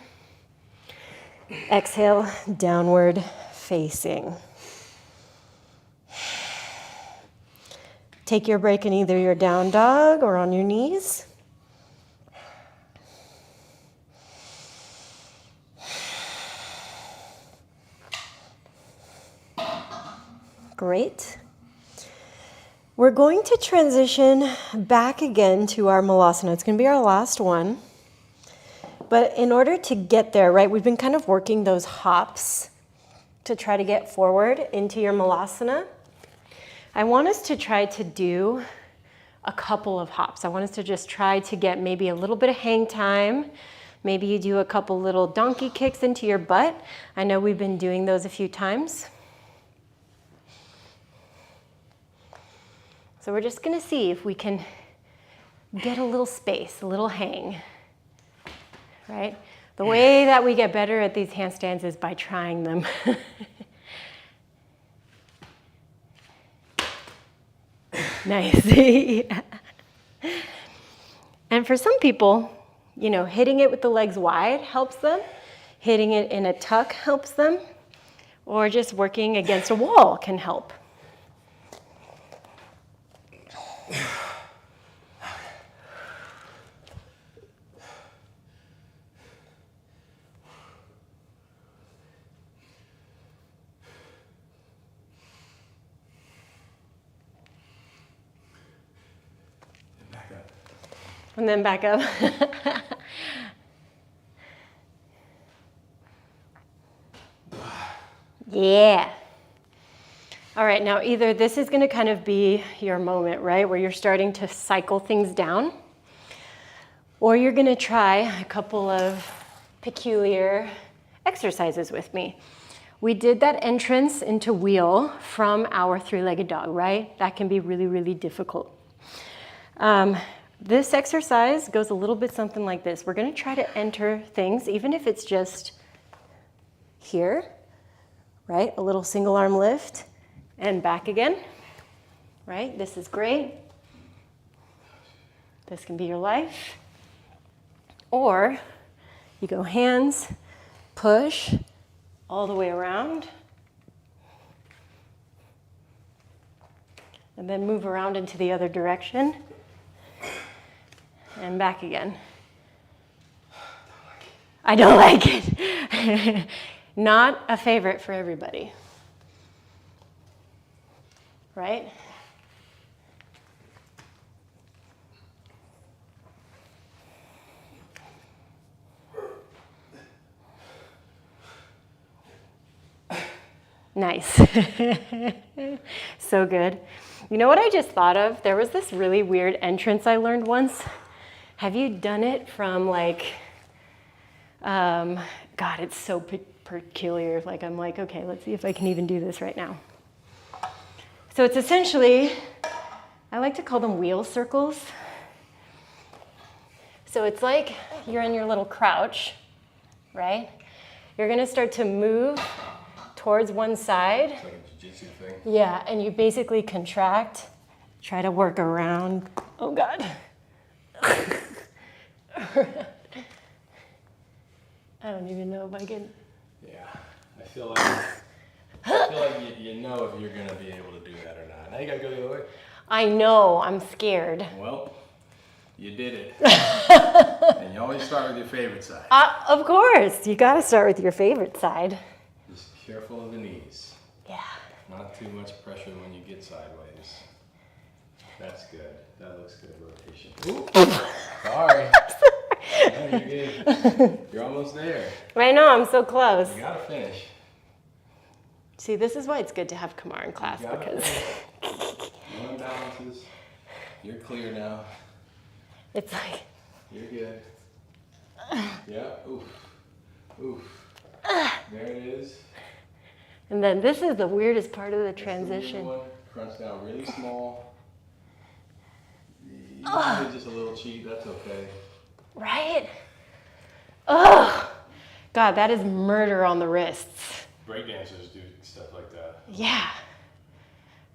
Exhale, downward facing. Take your break in either your down dog or on your knees. Great. We're going to transition back again to our malasana. It's going to be our last one. But in order to get there, right, we've been kind of working those hops to try to get forward into your malasana. I want us to try to do a couple of hops. I want us to just try to get maybe a little bit of hang time. Maybe you do a couple little donkey kicks into your butt. I know we've been doing those a few times. So we're just gonna see if we can get a little space, a little hang, right? The way that we get better at these handstands is by trying them. Nice. And for some people, you know, hitting it with the legs wide helps them. Hitting it in a tuck helps them. Or just working against a wall can help. And then back up. Yeah. All right, now either this is going to kind of be your moment, right, where you're starting to cycle things down, or you're going to try a couple of peculiar exercises with me. We did that entrance into wheel from our three-legged dog, right? That can be really, really difficult. This exercise goes a little bit something like this. We're going to try to enter things, even if it's just here, right? A little single arm lift and back again, right? This is great. This can be your life. Or you go hands, push all the way around, and then move around into the other direction. And back again. I don't like it. Not a favorite for everybody. Right? Nice. So good. You know what I just thought of? There was this really weird entrance I learned once. Have you done it from like, God, it's so peculiar. Like, I'm like, okay, let's see if I can even do this right now. So it's essentially, I like to call them wheel circles. So it's like you're in your little crouch, right? You're gonna start to move towards one side. It's like a jiu-jitsu thing. Yeah, and you basically contract, try to work around. Oh God. I don't even know if I can. Yeah, I feel like you know if you're gonna be able to do that or not. Now you gotta go the other way. I know, I'm scared. Well, you did it. And you always start with your favorite side. Of course, you gotta start with your favorite side. Just careful of the knees. Yeah. Not too much pressure when you get sideways. That's good. That looks good rotation. Ooh. Sorry. No, you're good. You're almost there. I know, I'm so close. You gotta finish. See, this is why it's good to have Kamar in class, because No imbalances. You're clear now. it's like, You're good. Yeah. Oof. Oof. There it is. and then this is the weirdest part of the That's the transition. weird one. Crunch down really small. You did just a little cheat. That's okay. Right? Oh, God, that is murder on the wrists. Breakdancers do stuff like that. Yeah.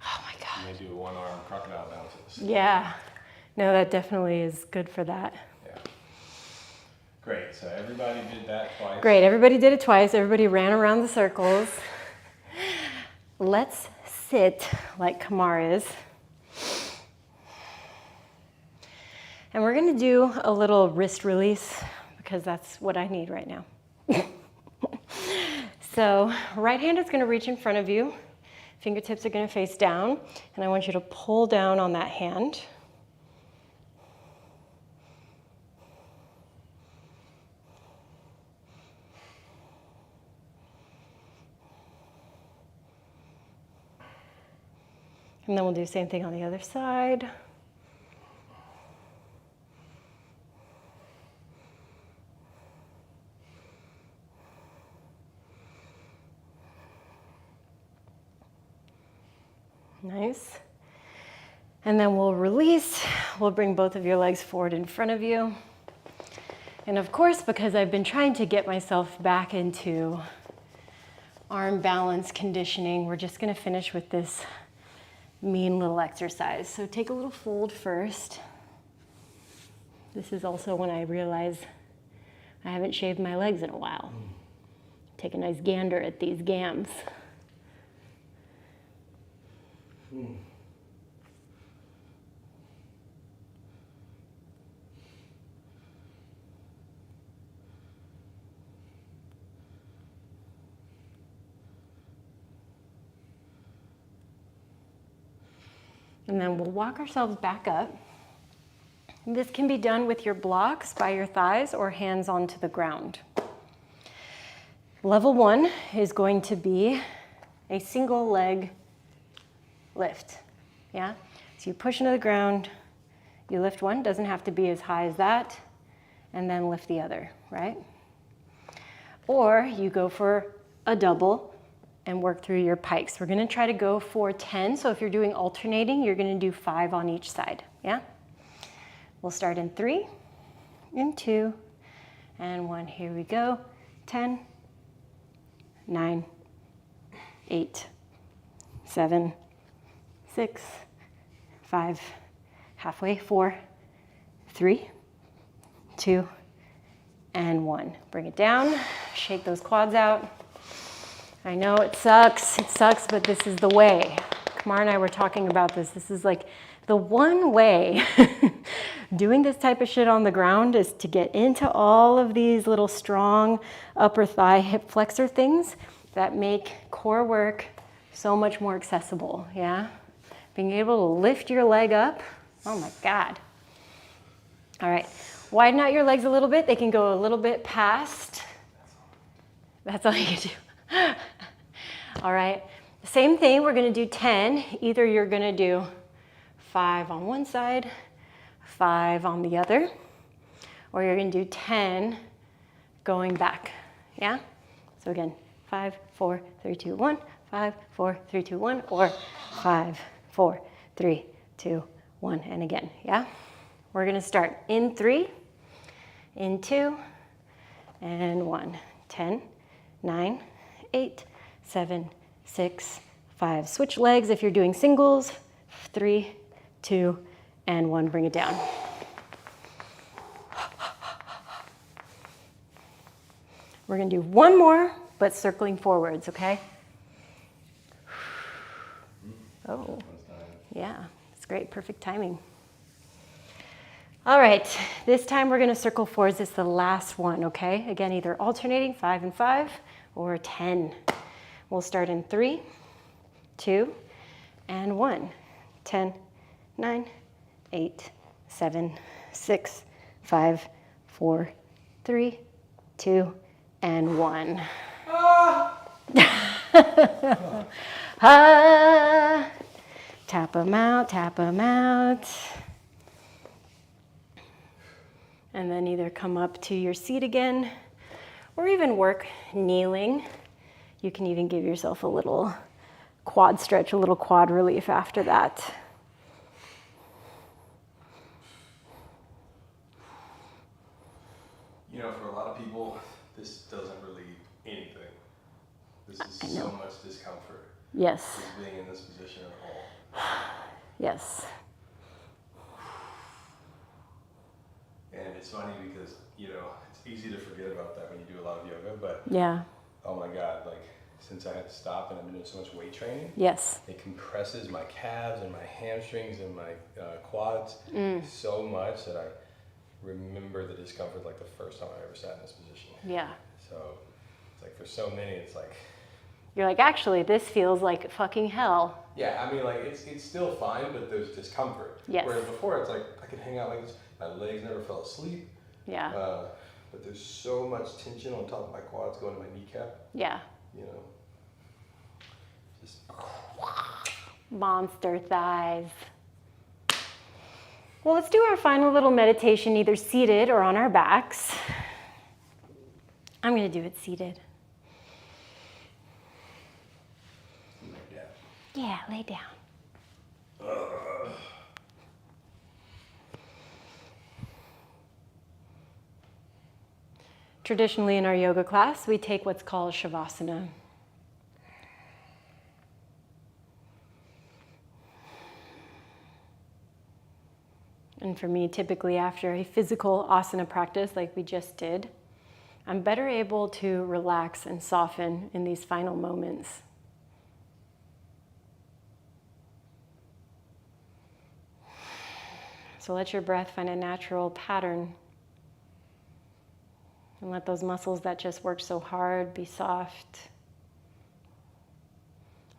Oh my God. And they do one-arm crocodile bounces. Yeah. No, that definitely is good for that. Yeah. Great. So everybody did that twice. Great, everybody did it twice. Everybody ran around the circles. Let's sit like Kamar is. And we're gonna do a little wrist release because that's what I need right now. So right hand is gonna reach in front of you. Fingertips are gonna face down. And I want you to pull down on that hand. And then we'll do the same thing on the other side. Nice. And then we'll release. We'll bring both of your legs forward in front of you. And of course, because I've been trying to get myself back into arm balance conditioning, we're just gonna finish with this mean little exercise. So take a little fold first. This is also when I realize I haven't shaved my legs in a while. Take a nice gander at these gams. And then we'll walk ourselves back up. This can be done with your blocks by your thighs or hands onto the ground. Level 1 is going to be a single leg lift. Yeah? So you push into the ground, you lift one, doesn't have to be as high as that, and then lift the other, right? Or you go for a double and work through your pikes. We're gonna try to go for 10, so if you're doing alternating, you're gonna do 5 on each side, yeah? We'll start in 3, in 2, and 1. Here we go. 10, 9, 8, 7, 6, 5, halfway, 4, 3, 2, and 1. Bring it down, shake those quads out. I know it sucks, but this is the way. Kamar and I were talking about this. This is like the one way doing this type of shit on the ground is to get into all of these little strong upper thigh hip flexor things that make core work so much more accessible, yeah? Being able to lift your leg up, oh my God. All right, widen out your legs a little bit. They can go a little bit past. That's all you can do. All right, same thing, we're gonna do 10. Either you're gonna do 5 on one side, 5 on the other, or you're gonna do 10 going back, yeah? So again, 5, 4, 3, 2, 1, 5, 4, 3, 2, 1, or 5, 4, 3, 2, 1, and again, yeah? We're gonna start in 3, in 2, and 1. 10, 9, 8, 7, 6, 5. Switch legs if you're doing singles. 3, 2, and 1. Bring it down. We're going to do one more, but circling forwards, okay? Oh, yeah, it's great. Perfect timing. All right, this time we're going to circle forwards. It's the last one, okay? Again, either alternating 5 and 5 or 10. We'll start in 3, 2, and 1. 10, 9, 8, 7, 6, 5, 4, 3, 2, and 1. Ah, tap them out, tap them out. And then either come up to your seat again, or even work kneeling. You can even give yourself a little quad stretch, a little quad relief after that. You know, for a lot of people, this doesn't relieve anything. This is so much discomfort. Yes. Just being in this position at all. Yes. And it's funny because, you know, it's easy to forget about that when you do a lot of yoga, but Yeah. oh my God, like since I had to stop and I've been doing so much weight training, Yes. it compresses my calves and my hamstrings and my quads so much that I remember the discomfort like the first time I ever sat in this position. Yeah. So it's like for so many, it's like, You're like, actually, this feels like fucking hell. yeah, I mean, like it's still fine, but there's discomfort. Yes. Whereas before, it's like I could hang out like this. My legs never fell asleep. Yeah. But there's so much tension on top of my quads going to my kneecap. Yeah. You know. Just. Monster thighs. Well, let's do our final little meditation, either seated or on our backs. I'm going to do it seated. Like that. Yeah, lay down. Traditionally in our yoga class, we take what's called Shavasana. And for me, typically after a physical asana practice like we just did, I'm better able to relax and soften in these final moments. So let your breath find a natural pattern. And let those muscles that just worked so hard be soft.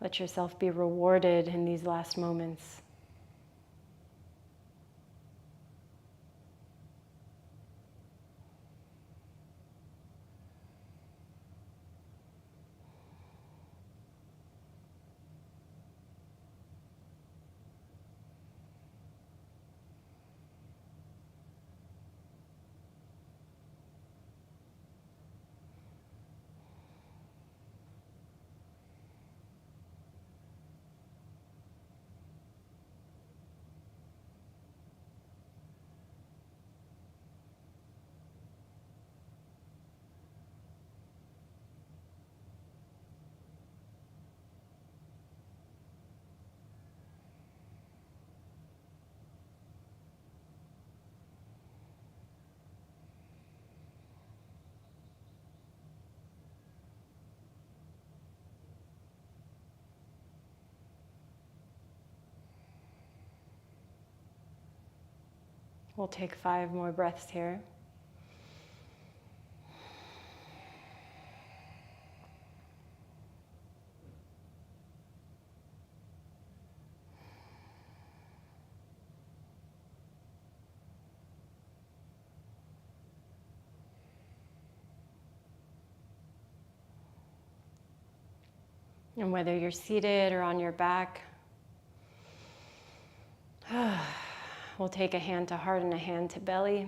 Let yourself be rewarded in these last moments. We'll take 5 more breaths here. And whether you're seated or on your back, we'll take a hand to heart and a hand to belly.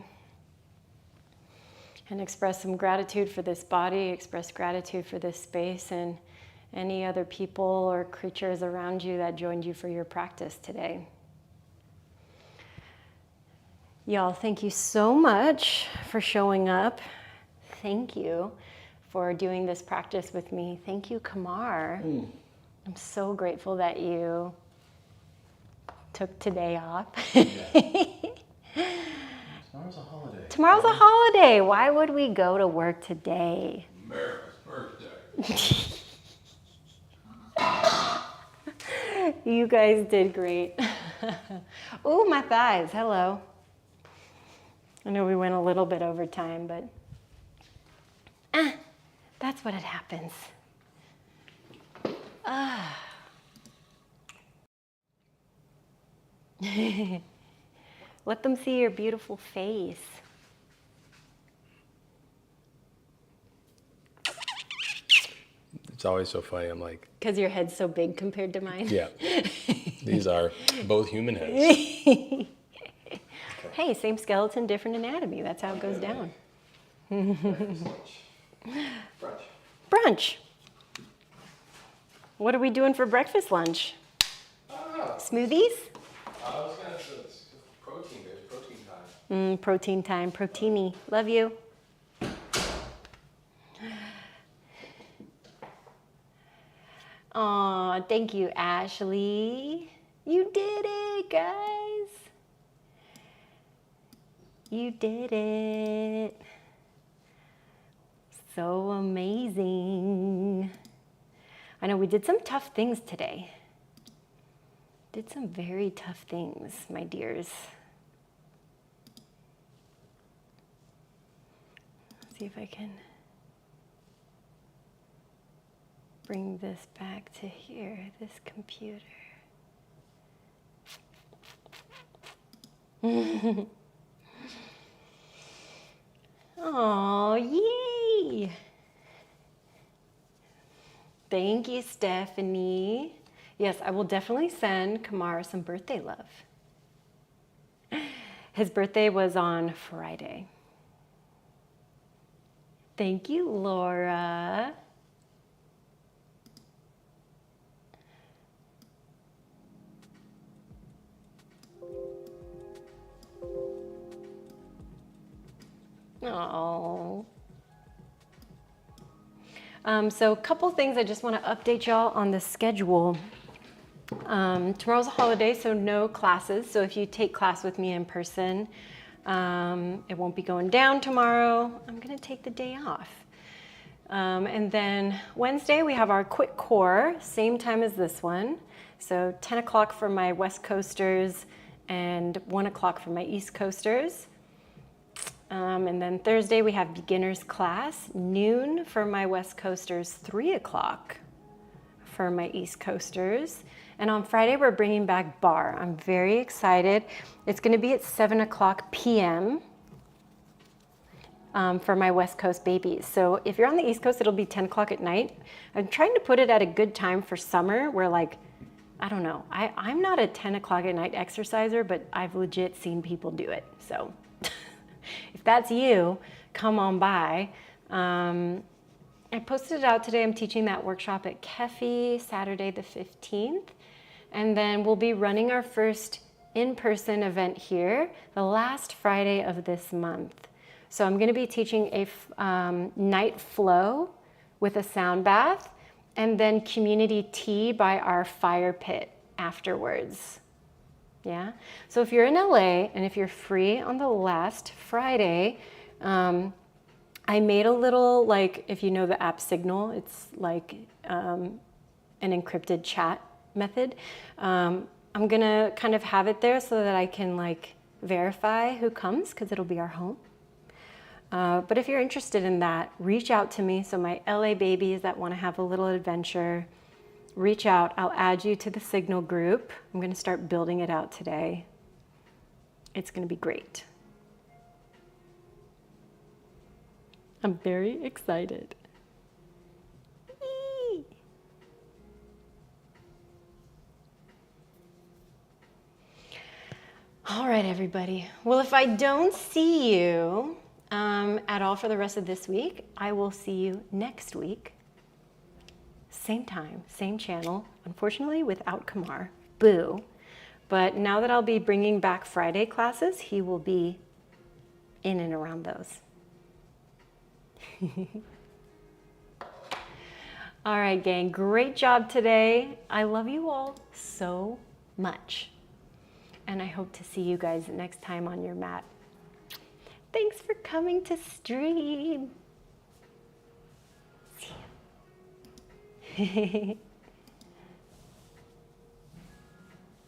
And express some gratitude for this body, express gratitude for this space and any other people or creatures around you that joined you for your practice today. Y'all, thank you so much for showing up. Thank you for doing this practice with me. Thank you, Kamar. I'm so grateful that you took today off. Tomorrow's a holiday. Tomorrow's a holiday. Why would we go to work today? America's birthday. You guys did great. Ooh, my thighs. Hello. I know we went a little bit over time, but that's what it happens. Let them see your beautiful face. It's always so funny. I'm like, Because your head's so big compared to mine. yeah, these are both human heads. Hey, same skeleton, different anatomy. That's how it goes down. Brunch. Brunch. What are we doing for breakfast, lunch? Smoothies? I was gonna say it's protein. There's protein time. Protein time. Proteiny. Love you. Aw, thank you, Ashley. You did it, guys. You did it. So amazing. I know we did some tough things today. Did some very tough things, my dears. Let's see if I can bring this back to here, this computer. Oh, yay! Thank you, Stephanie. Yes, I will definitely send Kamar some birthday love. His birthday was on Friday. Thank you, Laura. Oh. So a couple things I just want to update y'all on the schedule. Tomorrow's a holiday, so no classes. So if you take class with me in person, it won't be going down tomorrow. I'm gonna take the day off. And then Wednesday we have our quick core, same time as this one. So 10 o'clock for my West Coasters and 1 o'clock for my East Coasters. And then Thursday we have beginners class, noon for my West Coasters, 3 o'clock for my East Coasters. And on Friday we're bringing back bar. I'm very excited. It's gonna be at 7 o'clock p.m. For my West Coast babies. So if you're on the East Coast, it'll be 10 o'clock at night. I'm trying to put it at a good time for summer where like, I don't know, I'm not a 10 o'clock at night exerciser, but I've legit seen people do it. So if that's you, come on by. I posted it out today. I'm teaching that workshop at Kefi Saturday the 15th. And then we'll be running our first in-person event here the last Friday of this month. So I'm gonna be teaching a night flow with a sound bath and then community tea by our fire pit afterwards. Yeah, so if you're in LA and if you're free on the last Friday, I made a little, like, if you know the app Signal, it's like an encrypted chat method. I'm gonna kind of have it there so that I can like verify who comes because it'll be our home. But if you're interested in that, reach out to me. So my LA babies that want to have a little adventure, reach out. I'll add you to the Signal group. I'm going to start building it out today. It's going to be great. I'm very excited. Whee! All right, everybody. Well, if I don't see you at all for the rest of this week, I will see you next week. Same time, same channel. Unfortunately, without Kamar. Boo. But now that I'll be bringing back Friday classes, he will be in and around those. All right, gang. Great job today. I love you all so much. And I hope to see you guys next time on your mat. Thanks for coming to stream. See you.